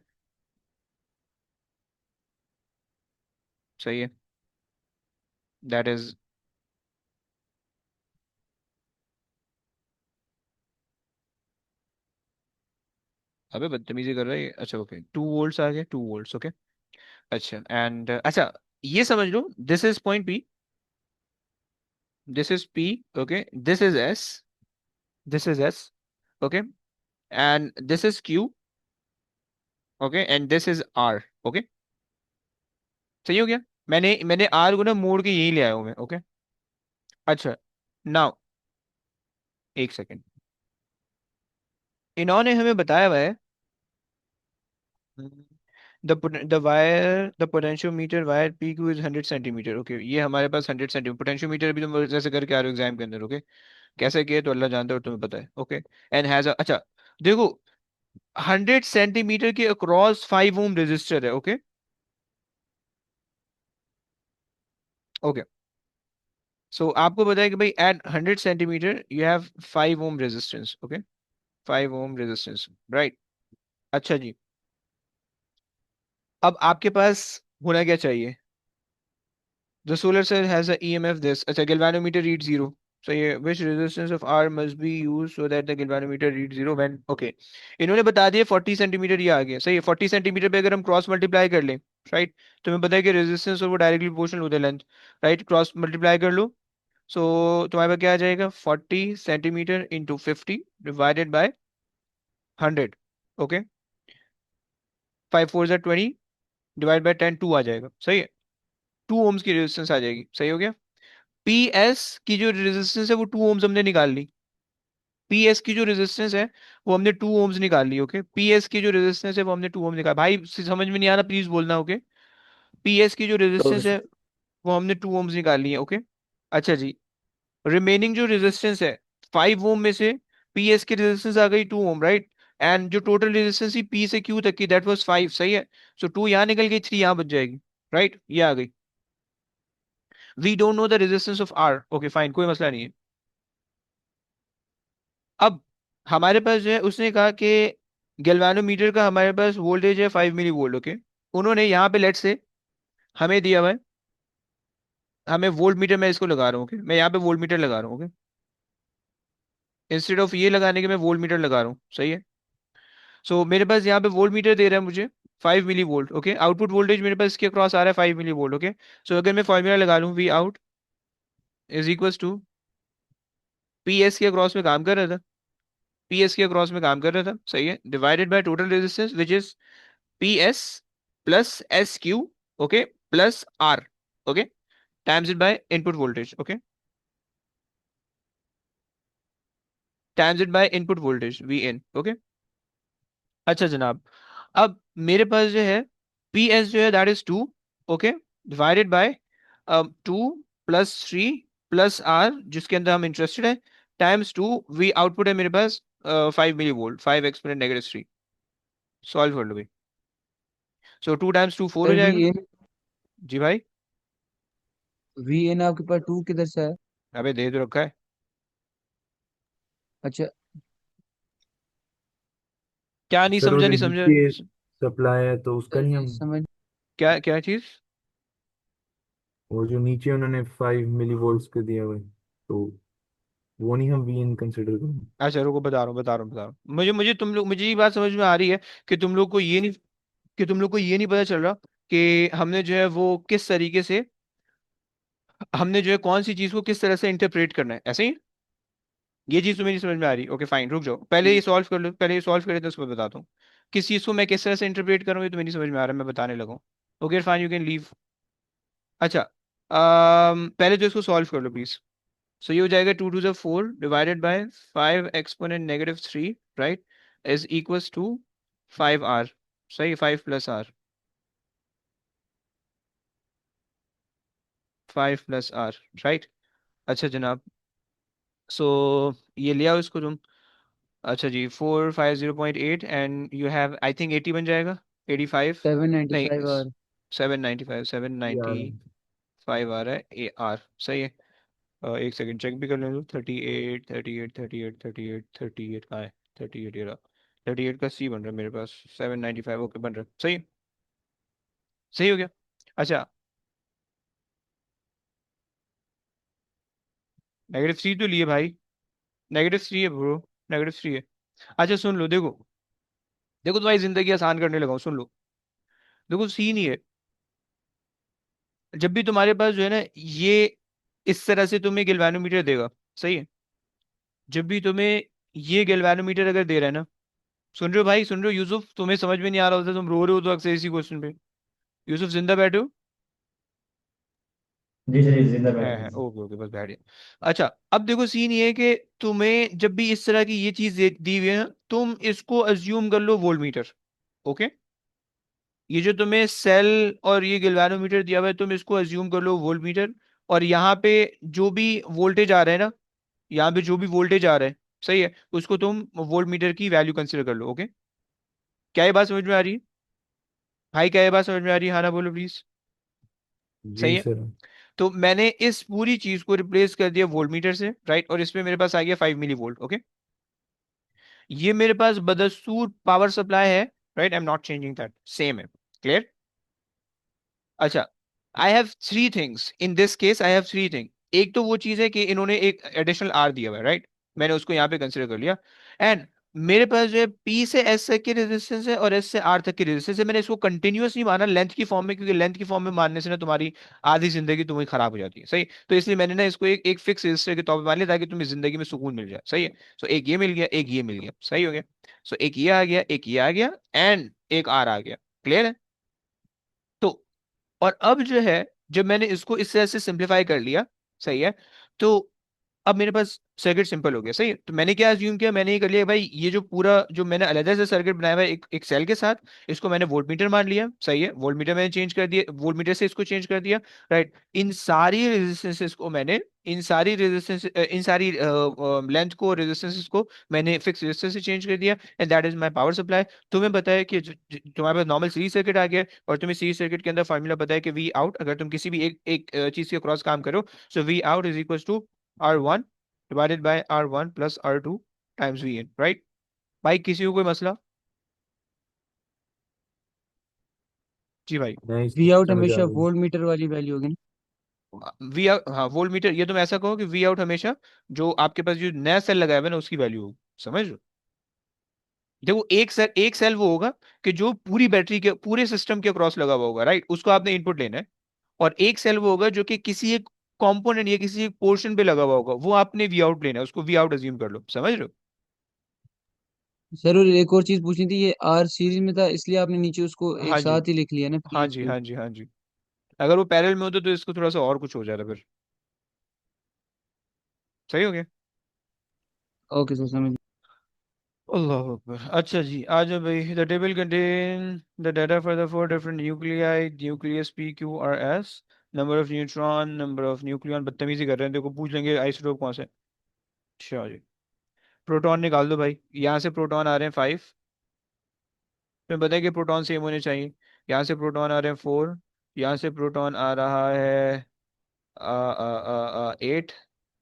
सही है, दैट इज, अबे बदतमीजी कर रहा है अच्छा ओके, 2 वोल्ट्स आ गए, 2 वोल्ट्स ओके। अच्छा एंड अच्छा, ये समझ लो, this is point P, this is P, okay, this is S, this is S, okay, and this is Q, okay, and this is R, okay सही हो गया। मैंने आर को ना मोड़ के यही ले आया हूं मैं, ओके। अच्छा नाउ एक सेकेंड, इन्होंने हमें बताया हुआ है the wire, the potentiometer wire P Q is 100 centimetre, okay, ये हमारे पास 100 सेंटीमीटर पोटेंशियोमीटर भी तुम जैसे करके आ रहे हो एग्जाम के अंदर, ओके, कैसे किए तो अल्लाह जानता है और तुम्हें पता है, ओके। एंड हैज अच्छा देखो, 100 सेंटीमीटर के अक्रॉस 5 ओम रेजिस्टर है, ओके ओके। सो आपको बताया कि भाई at 100 centimetre you have 5 ohm resistance, okay, 5 ohm resistance, right. अच्छा जी, अब आपके पास होना क्या चाहिए, the solar cell has a EMF this, अच्छा गैल्वेनोमीटर रीड जीरो, सही है, which resistance of R must be use so that the galvanometer read zero when, okay, इन्होंने बता दिया 40 सेंटीमीटर, ये आ गया, सही है, 40 सेंटीमीटर पे अगर हम क्रॉस मल्टीप्लाई कर लें, राइट, तुम्हें पता है कि रेजिस्टेंस और वो डायरेक्टली प्रोपोर्शनल होता है लेंथ, राइट, क्रॉस मल्टीप्लाई कर लो, सो तुम्हारे पास क्या आ जाएगा, 40 centimetre into 50 divided by 100, okay, 5 4 20 divide by 10, 2 आ जाएगा, सही है, 2 ओम्स की रेजिस्टेंस आ जाएगी, सही हो गया। पी एस की जो रेजिस्टेंस है वो 2 ओम्स हमने निकाल ली, पी एस की जो रेजिस्टेंस है वो हमने 2 ओम्स निकाल ली, ओके, पी एस की जो रेजिस्टेंस है वो हमने 2 ओम निकाल, भाई समझ में नहीं आ रहा प्लीज बोलना, ओके, पी एस की जो Okay, रेजिस्टेंस sir. है वो हमने 2 ओम्स निकाल ली है, ओके। अच्छा जी, रिमेनिंग जो रेजिस्टेंस है 5 ओम में से पी एस की रेजिस्टेंस आ गई 2 ओम, राइट, एंड जो टोटल रेजिस्टेंस थी पी से क्यू तक की दैट वाज 5, सही है, सो 2 यहाँ निकल गई, 3 यहाँ बच जाएगी, राइट, ये आ गई। We don't know the resistance of R, okay fine, कोई मसला नहीं है। अब हमारे पास जो है, उसने कहा कि गैल्वेनोमीटर का हमारे पास वोल्टेज है 5 मिली वोल्ट, ओके, उन्होंने यहाँ पे लेट से हमें दिया हुआ है, हमें वोल्ट मीटर, मैं इसको लगा रहा हूँ, ओके, मैं यहाँ पे वोल्ट मीटर लगा रहा हूँ, ओके, इंस्टेड ऑफ ये लगाने के मैं वोल्ट मीटर लगा रहा हूँ, सही है। सो मेरे पास यहाँ पे वोल्ट मीटर दे रहा है मुझे 5 millivolt, okay, output voltage मेरे पास इसके क्रॉस आ रहा है 5 मिली वोल्ट, ओके। सो अगर मैं फॉर्मूला लगा लूँ, V out is equal to, P S के क्रॉस में काम कर रहा था, पी एस के क्रॉस में काम कर रहा था, सही है, divided by total resistance which is P S plus S Q, okay, plus R, okay, times it by input voltage, okay, times it by input voltage V in, okay. अच्छा जनाब, अब मेरे पास जो है पी एस जो है that is 2, okay, divided by 2 plus 3 plus R जिसके अंदर हम इंटरेस्टेड है टाइम्स 2 वी आउटपुट है मेरे पास 5 millivolt 5 exponent negative 3। Solve कर लो भाई। सो 2 टाइम्स 2 4 हो सर वी जाएगा। एन जी भाई, वी एन आपके पास 2 किधर से है? अबे दे तो रखा है। अच्छा क्या नहीं सर वो समझा, जो नहीं समझा। नीचे सप्लाई है तो उसका सर नहीं ये हम, समझ क्या क्या चीज? वो जो नीचे उन्होंने 5 मिली वोल्ट्स के दिया हुआ है तो वो नहीं हम वीएन कंसिडर करेंगे। अच्छा रुको, बता रहा हूँ। मुझे तुम लोग, मुझे ये बात समझ में आ रही है कि तुम लोग को ये नहीं, कि तुम लोग को ये नहीं पता चल रहा कि हमने जो है वो किस तरीके से, हमने जो है कौन सी चीज को किस तरह से इंटरप्रेट करना है, ऐसे ही। ये चीज तुम्हें नहीं समझ में आ रही, ओके फाइन, रुक जाओ, पहले ये सॉल्व कर लो, पहले ये सॉल्व करे तो उसको बताता हूँ किस चीज को मैं किस तरह से इंटरप्रेट करूँ, ये तुम्हें नहीं समझ में आ रहा, मैं बताने लगा हूँ। Okay fine, you can leave. अच्छा, पहले तो इसको सॉल्व कर लो प्लीज। सो ये हो जाएगा 2 to the 4 divided by 5 exponent negative 3, right, is equals to 5 R. सही, 5 plus R, 5 plus R, right. अच्छा जनाब, सो ये ले आओ इसको तुम। अच्छा जी, 450.8 and you have I think 80 बन जाएगा, 85। नहीं, 795 और 795, 790 यार 5 आ रहा है, ए आर सही है। एक सेकंड चेक भी कर लें, 38 38 38 38 38 कहाँ है, 38 ये रहा, 38 का सी बन रहा है मेरे पास, 795 ओके बन रहा है, सही है, सही हो गया। अच्छा, नेगेटिव सी तो लिए भाई, नेगेटिव थ्री है ब्रो, नेगेटिव थ्री है। अच्छा सुन लो, देखो देखो तुम्हारी जिंदगी आसान करने लगा हूँ, सुन लो। देखो सीन ये है, जब भी तुम्हारे पास जो है ना ये इस तरह से तुम्हें गैल्वेनोमीटर देगा, सही है, जब भी तुम्हें ये गैल्वेनोमीटर अगर दे रहा है ना, सुन रहे हो भाई, सुन रहे हो यूसुफ, तुम्हें समझ में नहीं आ रहा होता, तुम रो रहे हो तो अक्सर इसी क्वेश्चन पे। यूसुफ जिंदा बैठे हो? जी सर, जिंदा बैठे है हैं। ओके ओके, बस बैठ गया। अच्छा, अब देखो सीन ये है कि तुम्हें जब भी इस तरह की ये चीज दी हुई है ना, तुम इसको अज्यूम कर लो वोल्टमीटर। ओके, ये जो तुम्हें सेल और ये गैल्वेनोमीटर दिया हुआ है, तुम इसको अज्यूम कर लो वोल्टमीटर। और यहाँ पे जो भी वोल्टेज आ रहा है ना, यहाँ पे जो भी वोल्टेज आ रहा है, सही है, उसको तुम वोल्टमीटर की वैल्यू कंसिडर कर लो। ओके, क्या ये बात समझ में आ रही है भाई? क्या ये बात समझ में आ रही है? हाँ ना बोलो प्लीज। सही जी है, सर। तो मैंने इस पूरी चीज को रिप्लेस कर दिया वोल्टमीटर से, राइट, और इसमें मेरे पास आ गया 5 मिली वोल्ट। ओके, ये मेरे पास बदस्तूर पावर सप्लाई है, right, I am not changing that, same है, क्लियर। अच्छा, I have three things in this case, I have three thing. एक तो वो चीज है कि इन्होंने एक एडिशनल आर दिया हुआ है, राइट, मैंने उसको यहाँ पे कंसिडर कर लिया। एंड मेरे पास जो है पी से एस तक की रेजिस्टेंस है और एस से आर तक की रेजिस्टेंस है। मैंने इसको कंटिन्यूअस नहीं माना लेंथ की फॉर्म में, क्योंकि लेंथ की फॉर्म में मानने से ना तुम्हारी आधी जिंदगी तुम्हें खराब हो जाती है, सही। तो इसलिए मैंने ना इसको एक एक फिक्स रजिस्टर के तौर पर मान लिया, ताकि तुम्हें जिंदगी में सुकून मिल जाए, सही है। सो एक ये मिल गया, एक ये मिल गया, सही हो गया। सो एक ये आ गया, एक ये आ गया, एंड एक आर आ गया, क्लियर है। तो और अब जो है, जब मैंने इसको इस तरह से सिंप्लीफाई कर लिया, सही है, तो अब मेरे पास सर्किट सिंपल हो गया, सही है। तो मैंने क्या अज्यूम किया, मैंने ये कर लिया भाई, ये जो पूरा जो मैंने अलग से सर्किट बनाया हुआ है एक सेल के साथ, इसको मैंने वोल्टमीटर मान लिया, सही है, वोल्टमीटर मैंने चेंज कर दिया, वोल्टमीटर से इसको चेंज कर दिया, राइट। इन सारी रेजिस्टेंसेस को मैंने, इन सारी लेंथ को, रेजिस्टेंसेस को मैंने फिक्स रेजिस्टेंस से चेंज कर दिया, and that is my power supply. तुम्हें पता है कि तुम्हारे पास नॉर्मल सीरीज सर्किट आ गया है, और तुम्हें सीरीज सर्किट के अंदर फॉर्मूला पता है कि वी आउट, अगर तुम किसी भी एक चीज के क्रॉस काम करो, so V out is equal to R1 divided by R1 plus R2 times Vn, right. भाई किसी को कोई मसला? जी भाई। नहीं वी आउट समझ आ हमेशा रही है। वोल्ट मीटर वाली वैल्यू होगी ना? वी आउट, हाँ वोल्ट मीटर, ये तुम ऐसा कहो कि वी आउट हमेशा जो आपके पास जो नया सेल लगाया हुआ है ना उसकी वैल्यू होगी, समझ रहे हो। देखो एक सेल वो होगा कि जो पूरी बैटरी के पूरे सिस्टम के अक्रॉस लगा हुआ होगा, राइट, उसको आपने इनपुट लेना है। और एक सेल वो होगा जो कि किसी एक कंपोनेंट या किसी एक पोर्शन पे लगा हुआ होगा, वो आपने वी आउट लेना है, उसको वी आउट अज्यूम कर लो, समझ रहे हो। सर और एक और चीज पूछनी थी, ये आर सीरीज में था इसलिए आपने नीचे उसको एक हाँ जी, साथ ही लिख लिया ना, पी हाँ एस जी, क्यू? हाँ जी, हाँ जी। अगर वो पैरेलल में होता तो इसको थोड़ा सा और कुछ हो जाता फिर, सही हो गया। ओके सर, समझ अल्लाह अकबर। अच्छा जी, आ जाओ भाई। The table contain the data for the four different nuclei, nucleus P Q R S, number of neutron, number of nucleon. बदतमीजी कर रहे हैं, देखो पूछ लेंगे आइसोटोप कौन से। अच्छा जी, प्रोटॉन निकाल दो भाई। यहाँ से प्रोटॉन आ रहे हैं 5, तुम्हें पता है कि प्रोटॉन सेम होने चाहिए। यहाँ से प्रोटॉन आ रहे हैं 4, यहाँ से प्रोटॉन आ रहा है 8,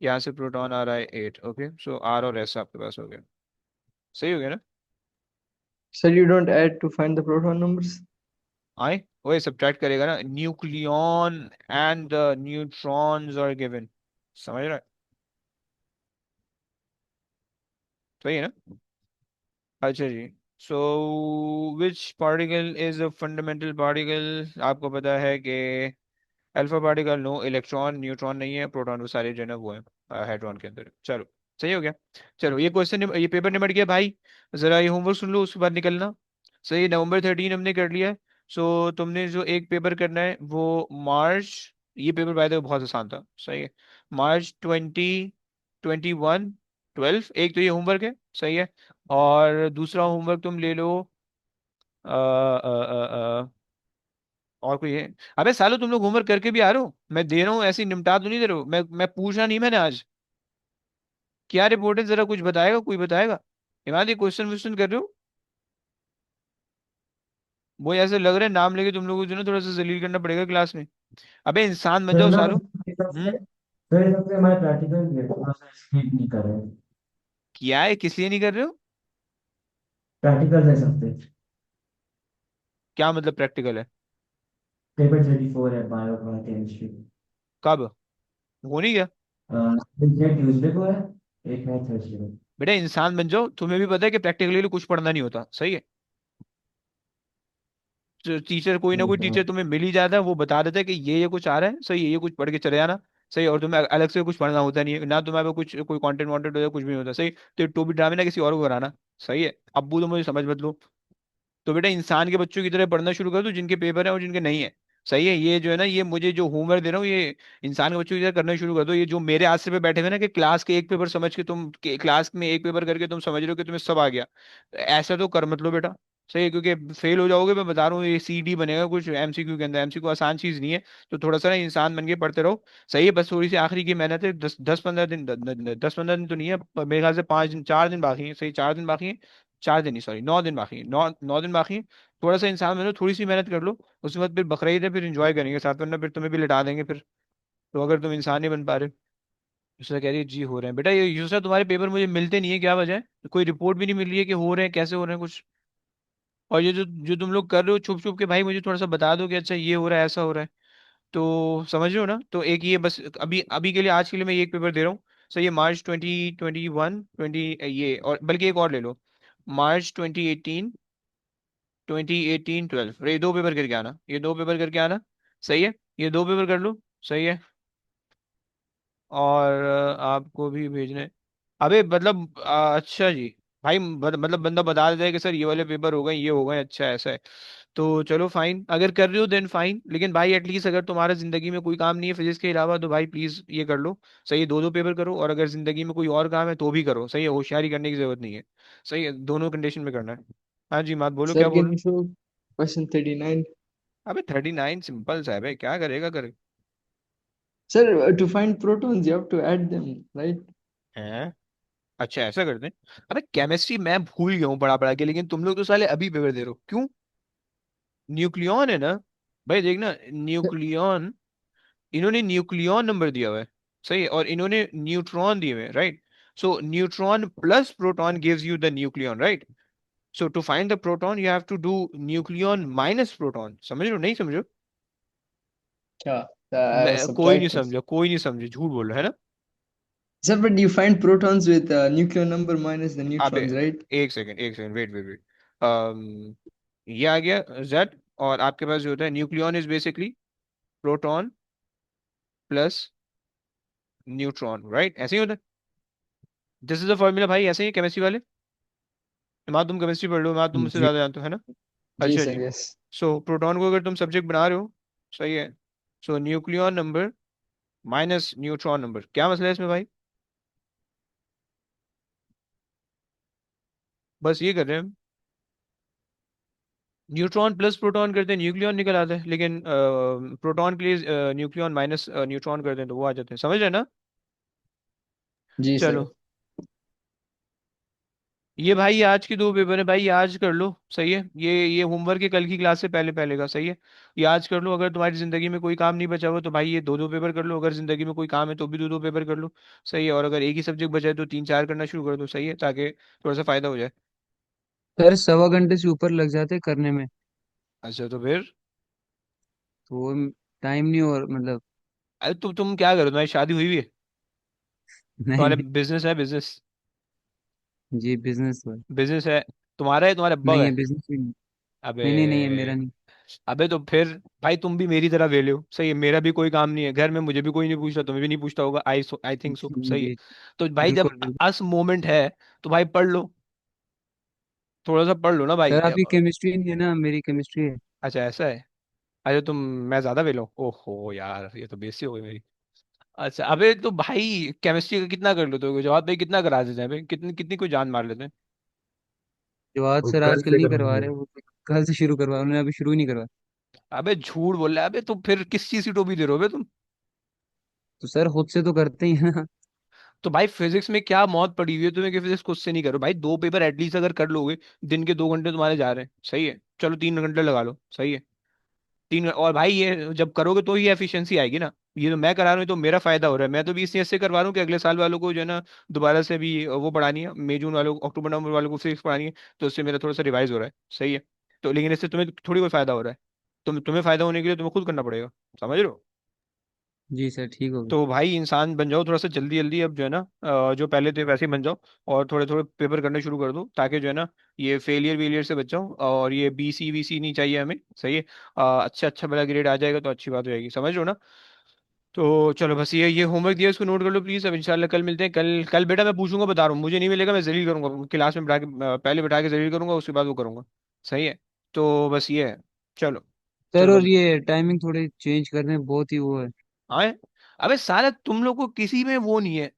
यहाँ से प्रोटॉन आ रहा है 8। ओके, सो आर और एस आपके पास हो गया। सही हो गया ना? Sir, you don't add to find the proton numbers? आए वही सब्ट्रैक्ट करेगा ना, nucleon and the neutrons are given. समझ रहा है? सही है ना? अच्छा जी। So which particle is a fundamental particle? आपको पता है कि alpha particle no, electron neutron नहीं है, प्रोटॉन वो सारे जो है ना वो है हाइड्रॉन के अंदर। चलो सही हो गया। चलो ये क्वेश्चन, ये पेपर निपट गया भाई। जरा ये होमवर्क सुन लो, उसके बाद निकलना। सही, November 13 हमने कर लिया है। सो तुमने जो एक पेपर करना है वो मार्च, ये पेपर बाय द वे बहुत आसान था। सही है, March 20, 21, 12, एक तो ये होमवर्क है। सही है। और दूसरा होमवर्क तुम ले लो और कोई है? अबे सालो, तुम लोग होमवर्क करके भी आ रहे हो? मैं दे रहा हूँ ऐसे ही निपटा तो नहीं दे रहे हो? मैं पूछा नहीं मैंने आज क्या रिपोर्ट है, जरा कुछ बताएगा, कोई बताएगा? इमाद, ये क्वेश्चन वोश्चन कर रहे हो? वो ऐसे लग रहा है नाम लेके तुम लोगों को जो ना थोड़ा सा जलील करना पड़ेगा क्लास में। अबे इंसान बन सर जाओ ना सालो। सबसे हम्म। सर सबसे हमारे प्रैक्टिकल भी है, थोड़ा सा स्पीड नहीं कर रहे हैं। क्या है, किस लिए नहीं कर रहे हो? प्रैक्टिकल है सबसे। क्या मतलब प्रैक्टिकल है? पेपर 34 है, बायो केमिस्ट्री। कब? हो नहीं गया? ये ट्यूसडे को है, एक है थर्सडे को। बेटा इंसान बन जाओ, तुम्हें भी पता है कि प्रैक्टिकल के लिए कुछ पढ़ना नहीं होता। सही है। टीचर, कोई ना कोई ठीक है। टीचर तुम्हें मिल ही जाता है, वो बता देता है कि ये कुछ आ रहा है। सही है, ये कुछ पढ़ के चले जाना। सही है, और तुम्हें अलग से कुछ पढ़ना होता नहीं है ना, तुम्हारे पे कुछ कोई कंटेंट वांटेड होता है, कुछ भी नहीं होता। सही, तो टोपी ड्रामे ना किसी और को कराना। सही है, अब्बू तो मुझे समझ मत लो। तो बेटा इंसान के बच्चों की तरह पढ़ना शुरू कर दो, जिनके पेपर है और जिनके नहीं है। सही है, ये जो है ना, ये मुझे जो होमवर्क दे रहा हूँ, ये इंसान के बच्चों की तरह करना शुरू कर दो। ये जो मेरे आसरे पे बैठे हुए ना कि क्लास के एक पेपर समझ के तुम क्लास में एक पेपर करके तुम समझ रहे हो कि तुम्हें सब आ गया, ऐसा तो कर मत लो बेटा। सही है, क्योंकि फेल हो जाओगे। मैं बता रहा हूँ, ये सीडी बनेगा कुछ एमसीक्यू के अंदर। एमसीक्यू आसान चीज नहीं है। तो थोड़ा सा ना इंसान बन के पढ़ते रहो। सही है, बस थोड़ी सी आखिरी की मेहनत है। 10-15 दिन, 10-15 दिन तो नहीं है, मेरे ख्याल से 5 दिन, 4 दिन बाकी है। सही, 4 दिन बाकी है। 4 दिन नहीं, सॉरी, 9 दिन बाकी है। 9 दिन बाकी है। थोड़ा सा इंसान में थोड़ी सी मेहनत कर लो। उसके बाद फिर बकरीद है, फिर एंजॉय करेंगे साथ, वरना फिर तुम्हें भी लिटा देंगे फिर। तो अगर तुम इंसान नहीं बन पा रहे। दूसरा कह रही है जी हो रहे हैं। बेटा ये दूसरा, तुम्हारे पेपर मुझे मिलते नहीं है, क्या वजह है? कोई रिपोर्ट भी नहीं मिल रही है कि हो रहे हैं, कैसे हो रहे हैं कुछ? और ये जो जो तुम लोग कर रहे हो छुप छुप के, भाई मुझे थोड़ा सा बता दो कि अच्छा ये हो रहा है, ऐसा हो रहा है। तो समझ रहे हो ना? तो एक ये बस अभी अभी के लिए, आज के लिए मैं ये एक पेपर दे रहा हूँ। सो ये March 20, 21, 20, ये, और बल्कि एक और ले लो, March 2018, 2018, 12। ये दो पेपर करके आना, ये दो पेपर करके आना। सही है, ये दो पेपर कर लो। सही है। और आपको भी भेजने, अबे मतलब अच्छा जी। भाई मतलब बंदा बता देता है कि सर ये वाले पेपर हो गए, ये हो गए, अच्छा ऐसा है। तो चलो फाइन, अगर कर रहे हो देन फाइन, लेकिन भाई एटलीस्ट अगर तुम्हारा जिंदगी में कोई काम नहीं है फिजिक्स के अलावा, तो भाई प्लीज ये कर लो। सही है, दो दो पेपर करो, और अगर जिंदगी में कोई और काम है तो भी करो। सही है, होशियारी करने की जरूरत नहीं है। सही है, दोनों कंडीशन में करना है। हाँ जी, बात बोलो, Sir, क्या बोल can रहे you show question 39? हो? अबे 39 सिंपल सा है भाई, क्या करेगा करे। Sir, to find protons, you have to add them, right? हैं? अच्छा ऐसा करते हैं। अबे केमिस्ट्री मैं भूल गया हूँ पढ़ा पढ़ा के, लेकिन तुम लोग तो साले अभी पेपर दे रहे हो, क्यों? न्यूक्लियॉन है ना? भाई देखना, न्यूक्लियॉन, इन्होंने न्यूक्लियॉन नंबर दिया हुआ है। सही है, और इन्होंने न्यूट्रॉन दिए हुए हैं, right? So neutron plus proton gives you the nucleon, right? So to find the proton you have to do nucleon minus proton. समझ रहे हो, नहीं समझो? Yeah, I मैं, कोई नहीं subtracted. समझा, कोई नहीं समझे, झूठ बोल रहा है ना? Sir, but you find protons with nuclear number minus the अबे neutrons, right? एक सेकंड, एक सेकंड, वेट वेट वेट। ये आ गया जेड, और आपके पास जो होता है nucleon is basically proton plus neutron, right? ऐसे ही होता है। दिस इज द फॉर्मूला भाई, ऐसे ही केमिस्ट्री वाले। मैं, तुम केमिस्ट्री पढ़ लो, मैं तुम मुझसे G, ज्यादा जानते हो, है ना? G अच्छा sir, जी। yes. सो प्रोटॉन को अगर तुम सब्जेक्ट बना रहे हो, सही है, so nucleon number minus neutron number, क्या मसला है इसमें भाई? बस ये कर रहे हैं। न्यूट्रॉन प्लस प्रोटॉन करते हैं न्यूक्लियॉन निकल आता है, लेकिन प्रोटॉन के लिए न्यूक्लियॉन माइनस न्यूट्रॉन करते हैं तो वो आ जाते हैं, समझ रहे हैं ना? जी चलो, सर। ये भाई आज की दो पेपर है भाई, ये आज कर लो। सही है, ये होमवर्क है कल की क्लास से पहले पहले का। सही है, ये आज कर लो। अगर तुम्हारी जिंदगी में कोई काम नहीं बचा हुआ तो भाई ये दो दो पेपर कर लो, अगर जिंदगी में कोई काम है तो भी दो दो पेपर कर लो। सही है, और अगर एक ही सब्जेक्ट बचा है तो तीन चार करना शुरू कर दो। सही है, ताकि थोड़ा सा फायदा हो जाए। सर 1.25 घंटे से ऊपर लग जाते करने में, अच्छा तो फिर? तो टाइम नहीं, और मतलब। अरे तुम क्या करो, तुम्हारी शादी हुई हुई है? नहीं तुम्हारे नहीं। बिजनेस है, बिजनेस? जी बिजनेस है। बिजनेस है? तुम्हारा है, तुम्हारे अब्बा का नहीं है है? बिजनेस भी नहीं। अबे, नहीं नहीं नहीं है, मेरा नहीं। अबे तो फिर भाई तुम भी मेरी तरह वेले हो। सही है, मेरा भी कोई काम नहीं है घर में, मुझे भी कोई नहीं पूछता, तुम्हें भी नहीं पूछता होगा। I think so. सही है। जी। तो भाई जब बिल्कुल बिल्कुल। अस मोमेंट है तो भाई पढ़ लो, थोड़ा सा पढ़ लो ना भाई। सर आपकी केमिस्ट्री नहीं है ना, मेरी केमिस्ट्री है। अच्छा ऐसा है। अच्छा तुम, मैं ज्यादा वेलो हूँ? ओहो यार, ये तो बेइज्जती हो गई मेरी। अच्छा अबे तो भाई केमिस्ट्री का कितना कर लो तो जवाब भाई कितना करा देते हैं भाई, कितनी कितनी कोई जान मार लेते हैं? जो आज वो सर कल आजकल से नहीं करवा करेंगे। रहे, वो तो कल से शुरू करवा, उन्होंने अभी शुरू ही नहीं करवा। अबे झूठ बोल रहा है। अबे तो फिर किस चीज की टोपी दे रहे हो बे तुम? तो सर खुद से तो करते ही हैं ना। तो भाई फिजिक्स में क्या मौत पड़ी हुई है तुम्हें कि फिजिक्स खुद से नहीं करो? भाई दो पेपर एटलीस्ट अगर कर लोगे, दिन के 2 घंटे तुम्हारे जा रहे हैं। सही है, चलो 3 घंटे लगा लो। सही है, और भाई ये जब करोगे तो ही एफिशिएंसी आएगी ना। ये तो मैं करा रहा हूँ तो मेरा फायदा हो रहा है। मैं तो भी इस से करवा रहा हूँ कि अगले साल वालों को जो है ना दोबारा से भी वो पढ़ानी है, मई जून वालों को, अक्टूबर नवंबर वालों को फिजिक्स पढ़ानी है। तो उससे मेरा थोड़ा सा रिवाइज हो रहा है। सही है, तो लेकिन इससे तुम्हें थोड़ी कोई फायदा हो रहा है। तुम्हें फायदा होने के लिए तुम्हें खुद करना पड़ेगा। समझ रहे हो? जी सर ठीक हो गया। तो भाई इंसान बन जाओ थोड़ा सा जल्दी जल्दी, अब जो है ना जो पहले थे वैसे ही बन जाओ। और थोड़े थोड़े पेपर करने शुरू कर दो ताकि जो है ना ये फेलियर वेलियर से बच जाओ, और ये बीसी वीसी नहीं चाहिए हमें। सही है, अच्छा अच्छा बड़ा ग्रेड आ जाएगा तो अच्छी बात हो जाएगी। समझ रहे हो ना? तो चलो बस ये होमवर्क दिया, इसको नोट कर लो प्लीज। अब इंशाल्लाह कल मिलते हैं। कल कल बेटा मैं पूछूंगा, बता रहा हूँ, मुझे नहीं मिलेगा मैं जलील करूंगा क्लास में बैठा के, पहले बैठा के जलील करूंगा, उसके बाद वो करूंगा। सही है, तो बस ये है। चलो। सर चलो और बस। ये टाइमिंग थोड़ी चेंज करने में बहुत ही वो है। आए, अबे साला तुम लोग को किसी में वो नहीं है।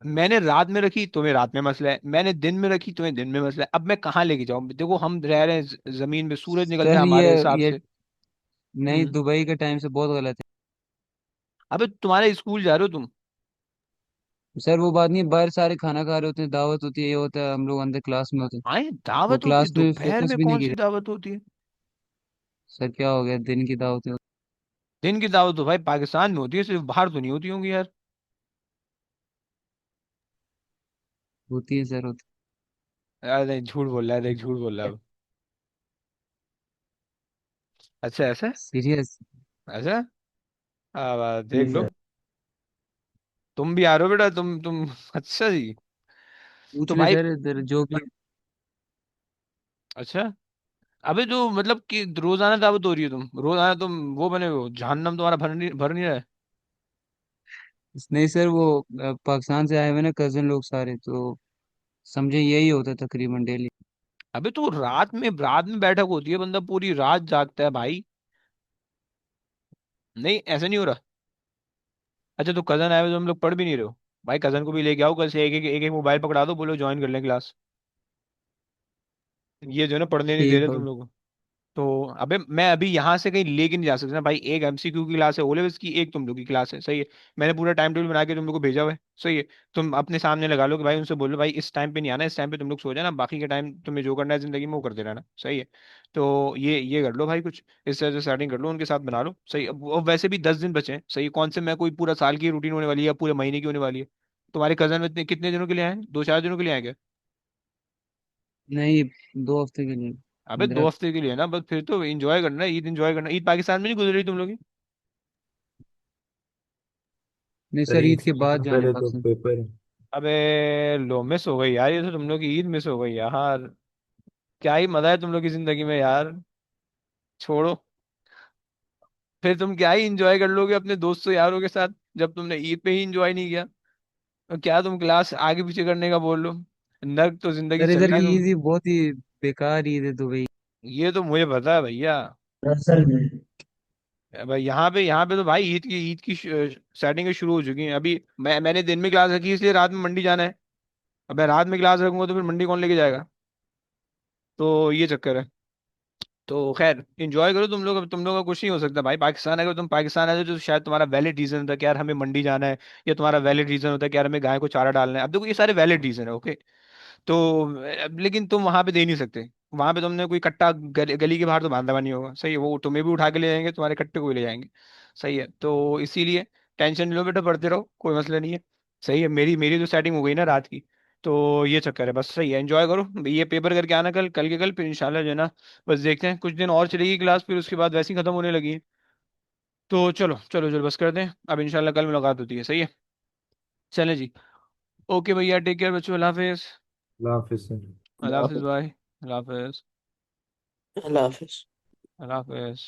मैंने रात में रखी, तुम्हें रात में मसला है। मैंने दिन में रखी, तुम्हें दिन में मसला है। अब मैं कहाँ लेके जाऊं? देखो हम रह रहे हैं जमीन में, सूरज निकलता है सर हमारे हिसाब ये से। नहीं, हम्म। दुबई के टाइम से बहुत गलत अबे तुम्हारे स्कूल जा रहे हो तुम? है सर। वो बात नहीं, बाहर सारे खाना खा रहे होते हैं, दावत होती है, ये होता है, हम लोग अंदर क्लास में होते हैं। आए, वो दावत होती है क्लास में दोपहर फोकस में? भी नहीं कौन की सी जाती। दावत होती है? सर क्या हो गया, दिन की दावत दिन की दावत तो भाई पाकिस्तान में होती है, सिर्फ बाहर तो नहीं होती होंगी यार। होती है सर, होती यार नहीं, झूठ बोल रहा है, देख झूठ बोल रहा है है। अब। अच्छा ऐसा? सीरियस। ऐसा? जी देख लो। सर। तुम भी आ रहे हो बेटा, तुम अच्छा जी। तो पूछ ले भाई, सर, इधर जो भी। अच्छा, अबे जो मतलब कि रोजाना दावत हो रही है, तुम रोजाना तुम वो बने हो, जहन्नम तुम्हारा भर नहीं रहा है? नहीं सर, वो पाकिस्तान से आए हुए ना कजन लोग सारे, तो समझे यही होता है तकरीबन डेली। अबे तो रात में बैठक होती है, बंदा पूरी रात जागता है भाई। नहीं ऐसा नहीं हो रहा? अच्छा तो कजन आए हुए तो हम लोग पढ़ भी नहीं रहे हो? भाई कजन को भी लेके आओ, कल से एक एक मोबाइल पकड़ा दो, बोलो ज्वाइन कर लें क्लास। ये जो है ना पढ़ने नहीं दे ठीक रहे हो। तुम लोग। तो अबे मैं अभी यहाँ से कहीं लेके नहीं जा सकता ना भाई। एक एमसीक्यू की क्लास है ओ लेवल्स की, एक तुम लोग की क्लास है। सही है, मैंने पूरा टाइम टेबल बना के तुम लोग को भेजा हुआ है। सही है, तुम अपने सामने लगा लो कि भाई उनसे बोलो भाई इस टाइम पे नहीं आना, इस टाइम पे तुम लोग सो जाना, बाकी के टाइम तुम्हें जो करना है जिंदगी में वो करते रहना। सही है, तो ये कर लो भाई, कुछ इस तरह से स्टार्टिंग कर लो, उनके साथ बना लो। सही, अब वैसे भी 10 दिन बचे हैं। सही है, कौन से मैं कोई पूरा साल की रूटीन होने वाली है या पूरे महीने की होने वाली है? तुम्हारे कजन में कितने दिनों के लिए आए, 2-4 दिनों के लिए आएंगे? नहीं, 2 हफ्ते के लिए। अबे 15। 2 हफ्ते के लिए ना, बस फिर तो एंजॉय करना है, ईद एंजॉय करना है। ईद पाकिस्तान में नहीं गुजरी तुम लोग की? नहीं सर सर, ईद ईद से के एक बाद दिन जाने पहले तो पाकिस्तान। पेपर है। अबे लो, मिस हो गई यार, ये तो तुम लोग की ईद मिस हो गई यार। क्या ही मजा है तुम लोग की जिंदगी में यार। छोड़ो, फिर तुम क्या ही इंजॉय कर लोगे अपने दोस्तों यारों के साथ, जब तुमने ईद पे ही इंजॉय नहीं किया। तो क्या तुम क्लास आगे पीछे करने का बोल लो? नर्क तो जिंदगी सर चल इधर रहा की है ईद तुम। ही बहुत ही बेकार ईद है दुबई। ये तो मुझे पता है भैया। असल में भाई यहाँ पे तो भाई ईद की सेटिंग शुरू हो चुकी है अभी। मैंने दिन में क्लास रखी इसलिए रात में मंडी जाना है। अब मैं रात में क्लास रखूंगा तो फिर मंडी कौन लेके जाएगा? तो ये चक्कर है। तो खैर इंजॉय करो तुम लोग, अब तुम लोग का कुछ नहीं हो सकता भाई। पाकिस्तान, अगर तुम पाकिस्तान आए तो शायद तुम्हारा वैलिड रीजन होता है कि यार हमें मंडी जाना है, या तुम्हारा वैलिड रीजन होता है कि यार हमें गाय को चारा डालना है। अब देखो ये सारे वैलिड रीजन है, ओके। तो लेकिन तुम वहां पे दे नहीं सकते। वहां पे तुमने कोई कट्टा गली के बाहर तो बांधा हुआ नहीं होगा, सही है, वो तुम्हें भी उठा के ले जाएंगे, तुम्हारे कट्टे को भी ले जाएंगे। सही है, तो इसीलिए टेंशन नहीं लो बेटा, पढ़ते रहो, कोई मसला नहीं है। सही है, मेरी मेरी तो सेटिंग हो गई ना रात की। तो ये चक्कर है, बस सही है, एंजॉय करो ये पेपर करके आना कल, कल के कल फिर इंशाल्लाह जो है ना, बस देखते हैं, कुछ दिन और चलेगी क्लास, फिर उसके बाद वैसे ही खत्म होने लगी है। तो चलो चलो चलो, बस करते हैं अब, इंशाल्लाह कल मुलाकात होती है, सही है। चलें जी। ओके भैया, टेक केयर बच्चों, अल्लाह हाफिज़। अल्लाह हाफिज सर। अल्लाह हाफिज़ भाई। अल्लाह हाफिज़। अल्लाह हाफिज। अल्लाह हाफिज़।